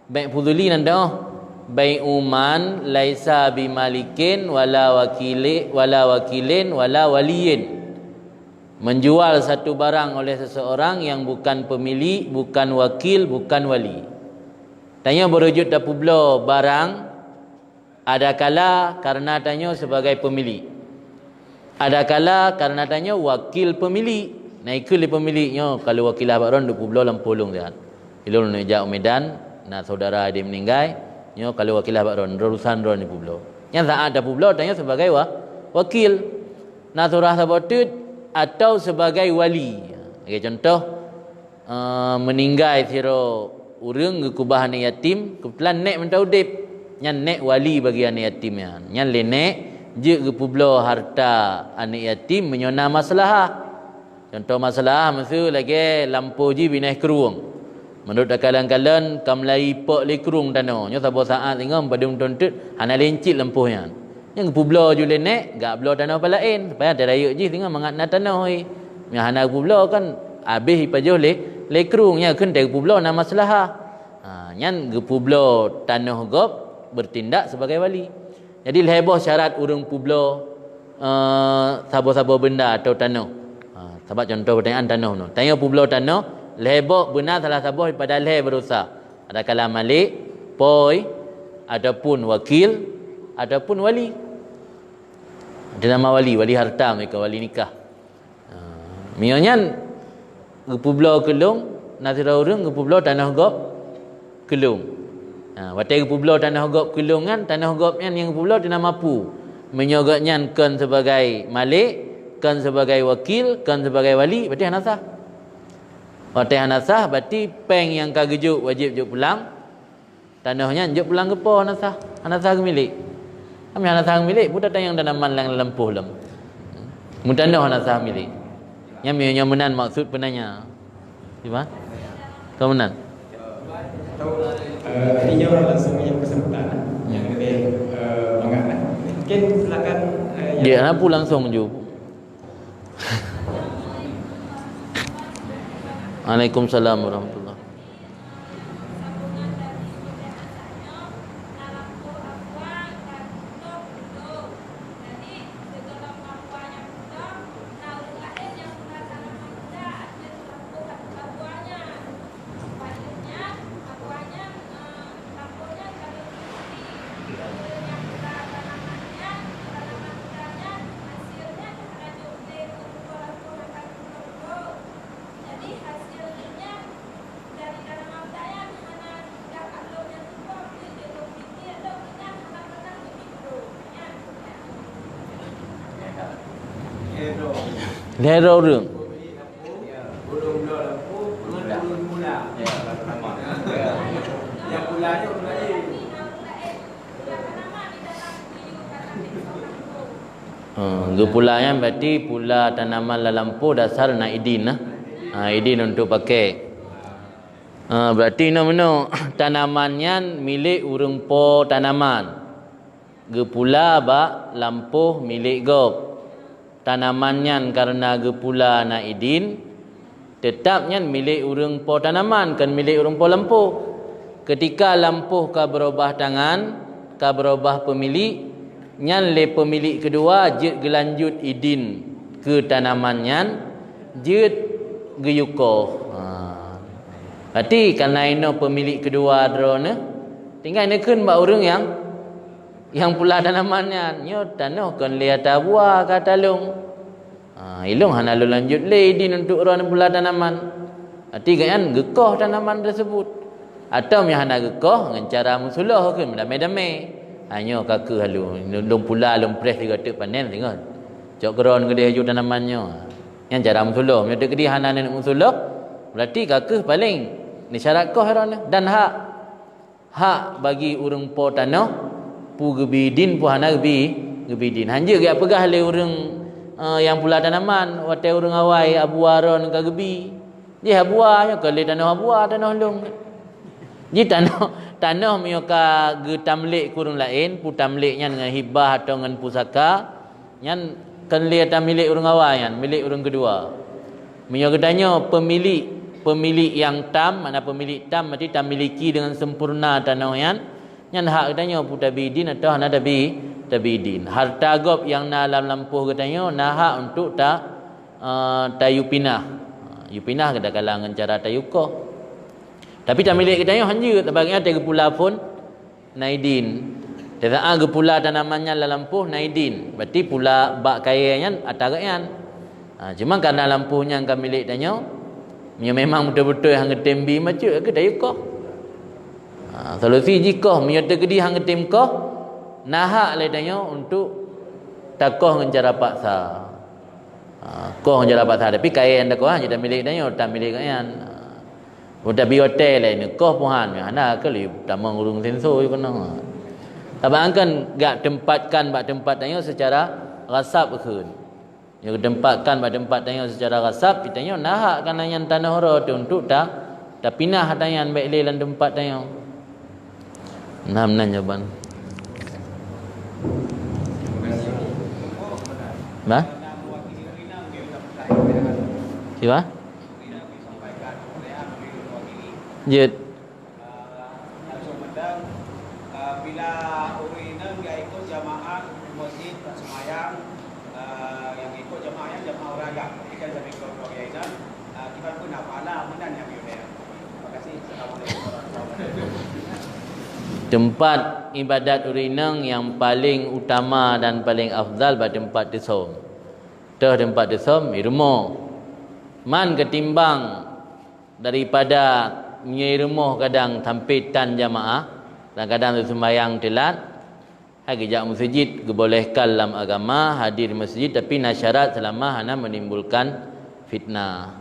Baik fuduli nanda baik uman laisa bimalikin wala wakilin wala waliyin. Menjual satu barang oleh seseorang yang bukan pemilik, bukan wakil, bukan wali. Tanya berujud dapu blo barang ada kala karena tanya sebagai pemilik. Ada kala karena tanya wakil pemilik. Naikul pemiliknya kalau wakilah bakron dapu blo lampolong dia. Ilun nak jak Medan, nak saudara dia meninggal, nyo kalau wakilah bakron urusan ron dapu blo. Yang tak ada dapu blo tanya sebagai wakil. Nah surah sabotut atau sebagai wali. Okay, contoh meninggal siro urang ke kubahan yatim, kebetulan nek mentau dip, nyan nek wali bagi anak yatim yan. Nyan le nek je ke publo harta anak yatim menyona masalah. Contoh masalah masu lagi lampu ji binai keruang. Menurut akalan-kalan kamlai pok le kerung tanah. Nyo sabo saat tengok badung tontut hana lencit lampu yan. Yang publo ju le nek gak blo tanah palain supaya ada rayuk ji tengok mangat na tanah oi. Yang hana publo kan habis pajoh le kerung nya keun dari publo na masalah. Nyan ge publo tanah gop bertindak sebagai wali. Jadi leheboh syarat urang publo sabo-sabo benda atau tanah. Sebab contoh pertanyaan tanah tu. Tanya publo tanah, leheboh benar salah sabo daripada leh berusaha. Ada kala malik, poi ataupun wakil ataupun wali. Ada nama wali harta mereka, wali nikah. Mionyan ge publo kelung, nasira urang ge publo tanah gop kelung. Watai ke publo tanah gop kelung kan, tanah gop yang publo dia mampu menyogoknya kan sebagai malik, kan sebagai wakil, kan sebagai wali, berarti hanasah. Watai hanasah berarti peng yang kagejuk wajib juk pulang. Tanahnya juk pulang ke po hanasah. Hanasah ke milik. Kami hanasah milik budak yang tanaman lang lempuh lem. Mutanah hanasah milik. Yang menan maksud penanya. Siapa? Kau menan? Ini orang langsung punya kesempatan yang lebih mengangkat. Mungkin silakan. Dia apa langsung je. Waalaikumsalam warahmatullahi. Lero rương. Burung dah lampu, burung pula. Yang pulanya pula Pula yang berarti pula tanaman lalampu dasar nak idin lah. Idin untuk pakai. Berarti no tanamannya milik urang po tanaman. Gepula ba lampu milik gop. Tanamannya karena gepula nak idin tetapnya milik urang po tanaman kan milik urang po lampu. Ketika lampu ka berubah tangan, ka berubah pemilik, nyan le pemilik kedua jet gelanjut idin ke tanamannya, jet geyuko. Berarti karena ino pemilik kedua drone, tinggal nekeun ba urang yang pula tanamannya nyo tanah kan le atas buah ka talung. Ilung hana lu lanjut le idin untuk orang pula tanaman. Berarti kan gekoh tanaman tersebut. Atau yang hana gekoh dengan cara musulah ke damai-damai. Hanya kaki halu lung pula lung press juga tek panen tengok. Cok geron gede haju tanamannya. Yang cara musulah, nya tek gede hana nak musulah. Berarti kaki paling ni syarat koh heran dan hak bagi urang po tanah pu gebidin pu hana gebidin. Hanja ge pegah le urang yang pula tanaman wate urang awai abuaron ka gebi. Dia abuanya ke le tanah abua tanah lung. Ji tanah mio ka ge tamlik kurang lain pu tamliknya dengan hibah atau dengan pusaka nyan kan le tamlik urang awai yan milik urang kedua. Mio gedanya pemilik yang tam, mana pemilik tam berarti tam miliki dengan sempurna tanah yang hak katanya pu tabidin atau hana tabidin. Harta gop yang na dalam lampuh katanya na hak untuk tayu pinah. Yu pinah kada kalangan cara tayukoh. Tapi tam milik katanya hanya tabagnya tega pula pun naidin. Tetapi gepula tanamannya dalam lampuh naidin. Berarti pula bak kayanya atagayan. Cuma karena lampuhnya kan milik tanya memang betul-betul hang tembi macam ke tayukoh. Solusi jika menyata gedi hang tim koh nahak le tanya untuk takoh dengan cara paksa. Koh dengan cara paksa tapi kaya anda koh jadi milik tanya tak milik kayan. Udah bi hotel lain koh puhan ana ke li tamang urung sensor kono. Tapi angkan gak tempatkan bak tempat tanya secara rasap keun. Yang tempatkan bak tempat tanya secara rasap ditanya nahak kan yang tanah ro untuk tak pinah tanya baik le dalam tempat tanya. Enam jawaban. Bah? Siapa? Jet. Bila urinang dia ikut jamaah masjid semayang yang ikut jamaahnya jamaah raya. Ketika sampai keluarga ini kita pun apalah menan yang biar. Terima kasih. Assalamualaikum warahmatullahi wabarakatuh. Tempat ibadat urinang yang paling utama dan paling afdal pada tempat tisom. Tempat tisom irmo. Man ketimbang daripada nyirmo kadang tampitan jamaah dan kadang sembahyang telat. Hagi jak masjid dibolehkan dalam agama hadir masjid tapi nasyarat selama hana menimbulkan fitnah.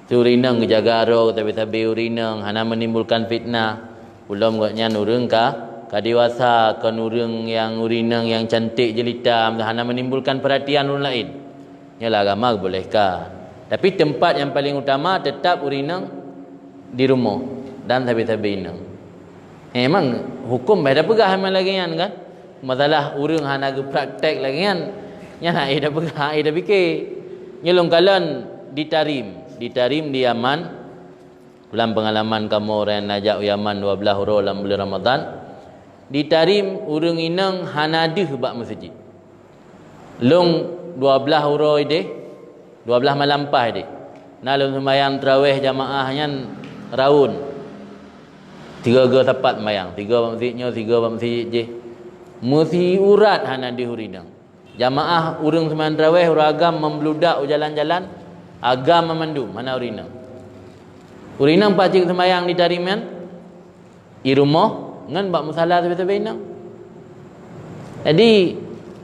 Urinang jaga roh tapi urinang hana menimbulkan fitnah. Belum katnya nurung ka dewasa ke nurung yang urinang yang cantik jelita hana menimbulkan perhatian orang lain. Yalah agama bolehkan. Tapi tempat yang paling utama tetap urinang di rumah dan tabi-tabi inang. Memang hukum dah pegah memang lagi kan. Masalah urang hana ge praktek lagi kan. Nya nak dah pegah dah fikir. Nyelong kalan ditarim di Yaman dalam pengalaman kamu orang najak Yaman 12 orang dalam bulan Ramadan ditarim urang inang hanadih bak masjid long 12 orang ide 12 malam pas ide nalung sembahyang tarawih jamaahnya raun 3 ke tepat sembahyang 3 bak masjidnya 3 bak masjid je mesti urat hanadih urinang jamaah urang sembahyang tarawih uragam membludak jalan-jalan agam memandum mana urinang urinang pacik sembahyang ditarim kan di rumah ngan bak musalah tepi-tepi nang. Jadi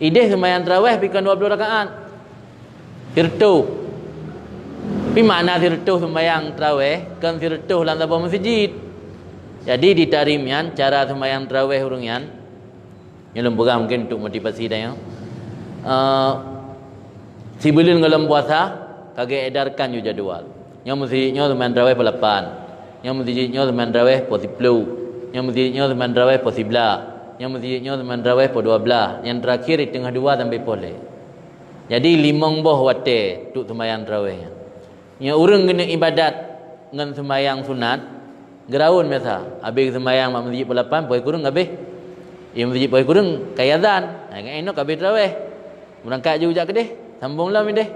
ideh sembahyang tarawih pikan 20 rakaat. Firtu. Pi makna firtu sembahyang tarawih kan firtu lan tabah masjid. Jadi ditarimnya cara sembahyang tarawih urungan. Yang lembaga mungkin untuk motivasi dah ya. Sebelum dalam puasa kage edarkan ju jadual. Yang masjidnya sembahyang tarawih pukul 8. Yang masjidnya sembahyang tarawih pukul 10. Yang masjidnya zaman tarawih pukul 11, yang masjidnya zaman tarawih pukul 12, yang terakhir di tengah 2 sampai boleh. Jadi 5 boh wate untuk sembahyang tarawih. Yang orang kena ibadat dengan sembahyang sunat, geraun biasa. Habis sembahyang mak masjid pukul 8, pukul kurang habis. Yang masjid pukul kurang kaya azan. Kan enok habis tarawih. Berangkat je ujak kedeh, sambunglah mideh.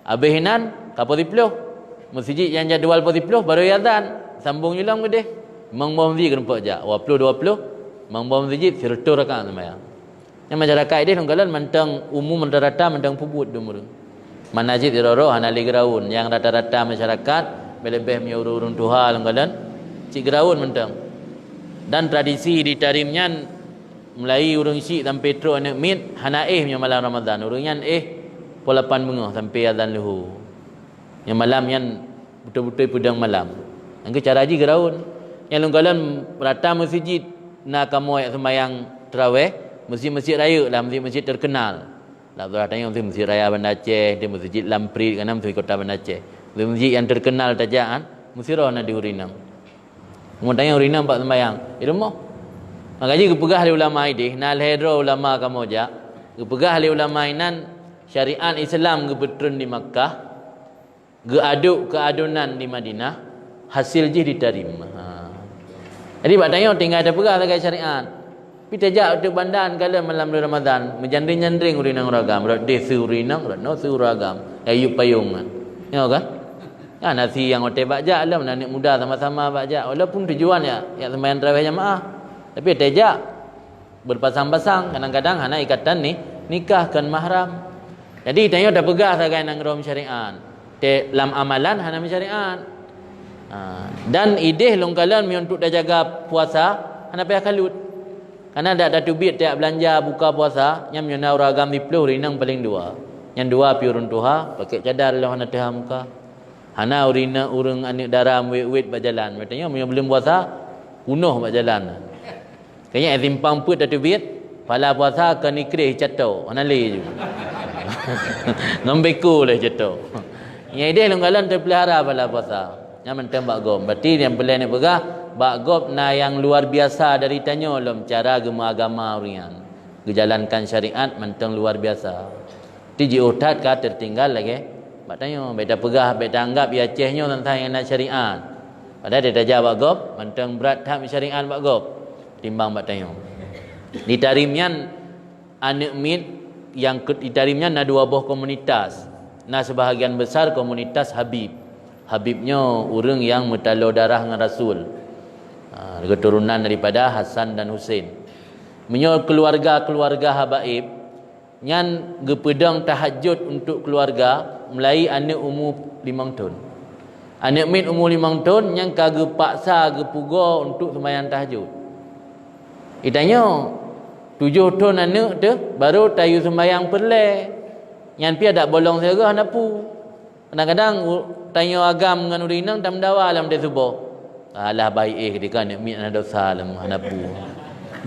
Habis hinan kapal 10. Masjid yang jadual pukul 10 baru azan, sambung julang kedeh. Mengbom masjid kena nampak je 20 mengbom masjid firtu rakaat sembahyang. Yang masyarakat dia nunggalan mentang umum rata-rata mentang pubut dumur. Manajid iroro hanali graun yang rata-rata masyarakat lebih menyuruh Tuhan nunggalan cik graun mentang. Dan tradisi ditarimnya mulai urang syik sampai petro anak mit hanaih nya malam Ramadan. Urangnya pukul 8 bengah sampai azan luhur. Yang malam yang betul-betul pudang malam. Angka cara ji graun. Yang lunggalan rata masjid nak kamu ayat sembahyang tarawih masjid-masjid raya lah masjid-masjid terkenal. Lah ratanya masjid raya Bandar Aceh, dia masjid Lamprit kan masjid kota Bandar Aceh. Masjid yang terkenal tajaan mesti roh nak diurinang. Kemudian urinang pak sembahyang. Di rumah. Makanya kepegah oleh ulama ini, nal hedro ulama kamu aja. Kepegah oleh ulama inan syariat Islam kebetulan di Makkah, geaduk keadunan di Madinah, hasil je diterima. Jadi badanya tinggal ada pegah dekat syariat. Pi tajak untuk bandan kala malam Ramadan, menjanding-janding urinang ragam, rat desi urinang, rat no suragam, ayub payungan. Ya kan? Ya nasi yang hotel bakjak lah anak muda sama-sama bakjak. Walaupun tujuan ya sembahyang tarawih jemaah. Tapi tajak berpasang-pasang, kadang-kadang hana ikatan ni nikahkan mahram. Jadi tanya dah pegah sagai nang rom syariat. Dalam amalan hana syariat. Dan ideh longkalan untuk dah jaga puasa hana payah kalut. Karena dak ada tubit tiap belanja buka puasa yang menyana ragam di peluh rinang paling 2. Yang 2 pi urun tuha pakai cadar lah hana tah muka. Hana urina urang anik daram wet berjalan. Katanya belum puasa kunuh berjalan. Kayaknya simpang put dah tubit pala puasa ke nikrih catau. Hana le je. Ngambeku lah catau. Yang ideh longkalan terpelihara pala puasa. Yang mentang bak gom. Berarti yang boleh nak pegah bak gom na yang luar biasa dari tanya lom cara gema agama urian. Gejalankan syariat mentang luar biasa. Tiji utat ka tertinggal lagi. Bak tanya beta pegah beta anggap ia Acehnya tentang yang nak syariat. Padahal dia dah jawab gom mentang berat tak syariat bak gom. Timbang bak tanya. Ditarimnya anak mit yang ditarimnya na 2 buah komunitas. Na sebahagian besar komunitas Habib. Habibnya orang yang metalo darah dengan Rasul. Keturunan daripada Hasan dan Husain. Menyo keluarga-keluarga habaib nyan gepedang tahajud untuk keluarga mulai anak umur 5 tahun. Anak min umur 5 tahun yang kage paksa gepuga untuk sembahyang tahajud. Itanya 7 tahun anak tu baru tayu sembahyang perle. Nyan pi ada bolong serah napu. Kadang-kadang tanya agam dengan urinang tam dawa alam dia subuh. Alah baik ketika nak mit ada dosa alam hanapu.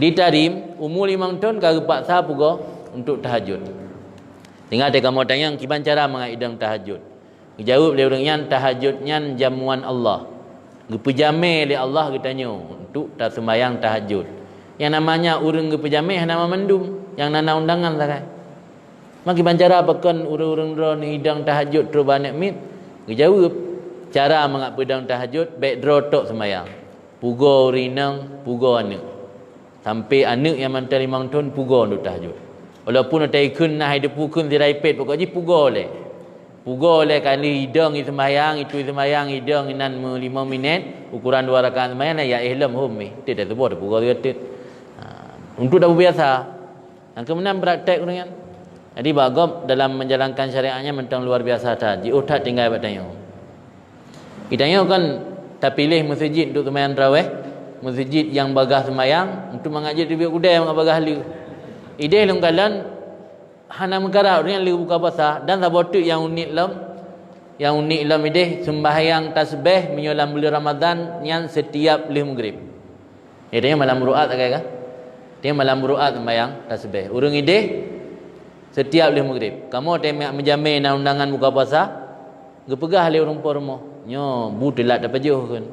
Ditarim umur 5 tahun kage paksa puga untuk tahajud. Tinggal dia kamu tanya kiban cara mengaidang tahajud. Dijawab oleh orang yang tahajudnya jamuan Allah. Gepejame oleh Allah ditanya untuk tak sembahyang tahajud. Yang namanya urang gepejame nama mendum yang nana undangan sakai. Maki bancara bahkan urang-urang dron hidang tahajud terus banyak mit. Dijawab cara mengapa dalam tahajud backdraw tok sembahyang. Pugo rinang, pugo anak. Sampai anak yang mantan 5 tahun pugo untuk tahajud. Walaupun ada ikun nah hidup pukun zirai pet pokoknya pugo le. Pugo le kali hidang itu sembahyang, itu sembahyang hidang inan 5 minit, ukuran 2 rakaat sembahyang ya ihlam home. Tidak tu boleh pugo dia. Untuk dah biasa. Dan kemudian praktek dengan. Jadi bagom dalam menjalankan syariatnya mentang luar biasa tadi. Utak tinggal bertanya. Kitanya kan tak pilih masjid untuk sembahyang tarawih, masjid yang bagah sembahyang untuk mengajar di kudai yang bagah li. Ide lengkalan hana mengkara orang li buka puasa dan sabotu yang unik lam ide sembahyang tasbih menyolam bulan Ramadan yang setiap li maghrib. Idenya malam ru'at kan? Dia malam ru'at sembahyang tasbih. Urang ide setiap li maghrib. Kamu temak menjamin undangan buka puasa, gepegah li orang rumah. Nyo butelat dapat jauh kan.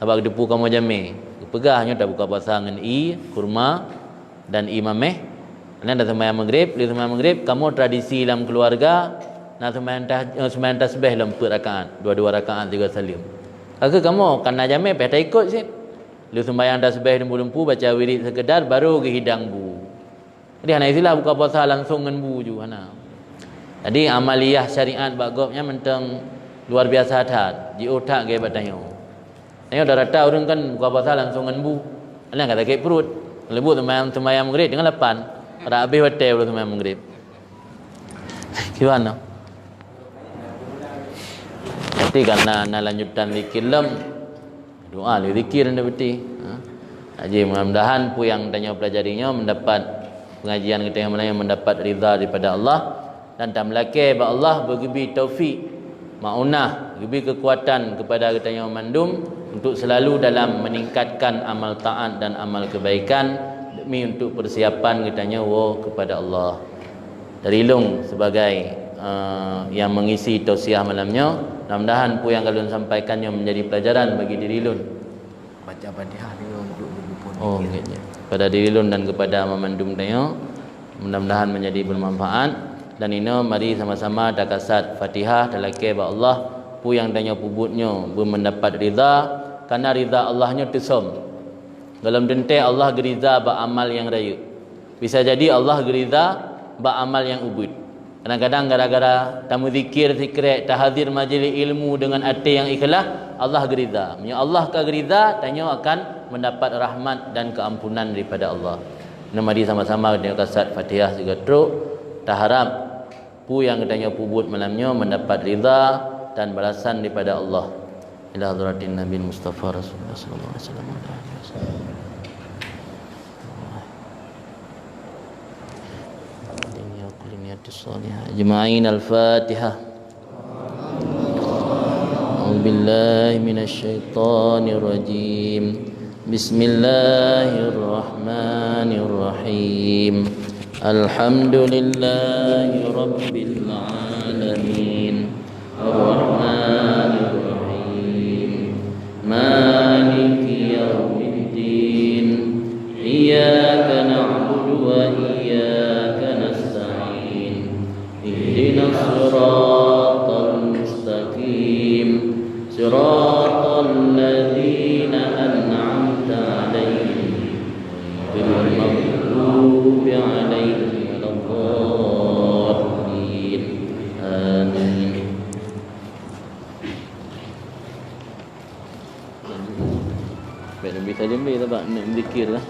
Abang depu kamu jamin. Gepegah nyo dah buka puasa dengan kurma dan imameh. Anda dah sembahyang maghrib, li sembahyang maghrib kamu tradisi dalam keluarga nak sembahyang tasbih dalam 4 rakaat, 2 rakaat 3 salim. Agak kamu kena jamin peh tak ikut sih. Lu sembahyang tasbih lembu-lembu baca wirid sekedar baru ke hidang bu. Jadi hana istilah buka puasa langsung dengan bu ju hana. Jadi amaliyah syariat bagopnya mentang luar biasa tat. Ji otak ge batanya. Tengok dah rata orang kan buka puasa langsung dengan bu. Ana kata ke perut. Lebut sembahyang maghrib dengan 8. Pada habis hotel sembahyang maghrib. Gimana? Nanti karena lanjutan zikir lam doa le zikir anda betul. Haji mudah-mudahan pu yang tanya pelajarinya mendapat pengajian kita yang mana mendapat ridha daripada Allah dan tak melaki ba Allah bagi taufik maunah bagi kekuatan kepada kita yang mandum untuk selalu dalam meningkatkan amal taat dan amal kebaikan demi untuk persiapan kitanya kepada Allah. Dari long sebagai yang mengisi tausiah malamnya, mudah-mudahan pu yang kalian sampaikannya menjadi pelajaran bagi diri lun. Baca Fatihah dulu untuk berjumpa. Oh, gitu. Pada diri lun dan kepada memandum tanya, mudah-mudahan menjadi bermanfaat. Dan ini mari sama-sama takasat Fatihah talake ba Allah pu yang tanya pubutnya mendapat ridha karena ridha Allahnya tesam. Dalam dente Allah geriza ba amal yang raya. Bisa jadi Allah geriza ba amal yang ubud. Kadang-kadang gara-gara tamu zikir, tahadzir majlis ilmu dengan hati yang ikhlas, Allah geriza. Ya Allah ka geriza, tanya akan mendapat rahmat dan keampunan daripada Allah. Mari sama-sama dengan kasat Fatihah juga teruk. Tak harap pu yang katanya pubut malamnya mendapat ridha dan balasan daripada Allah. Ila hadratin Nabi Mustafa Rasulullah sallallahu alaihi wasallam. أجمعين الفاتحة. أعوذ بالله من الشيطان الرجيم. بسم الله الرحمن الرحيم. الحمد لله رب العالمين الرحمن الرحيم مالك يوم الدين إياك نعبد وإياك نستعين اهدنا الصراط المستقيم صراط الذين أنعمت عليهم غير المغضوب عليهم ولا الضالين آمين. Baik, lebih saja tak nak zikir lah.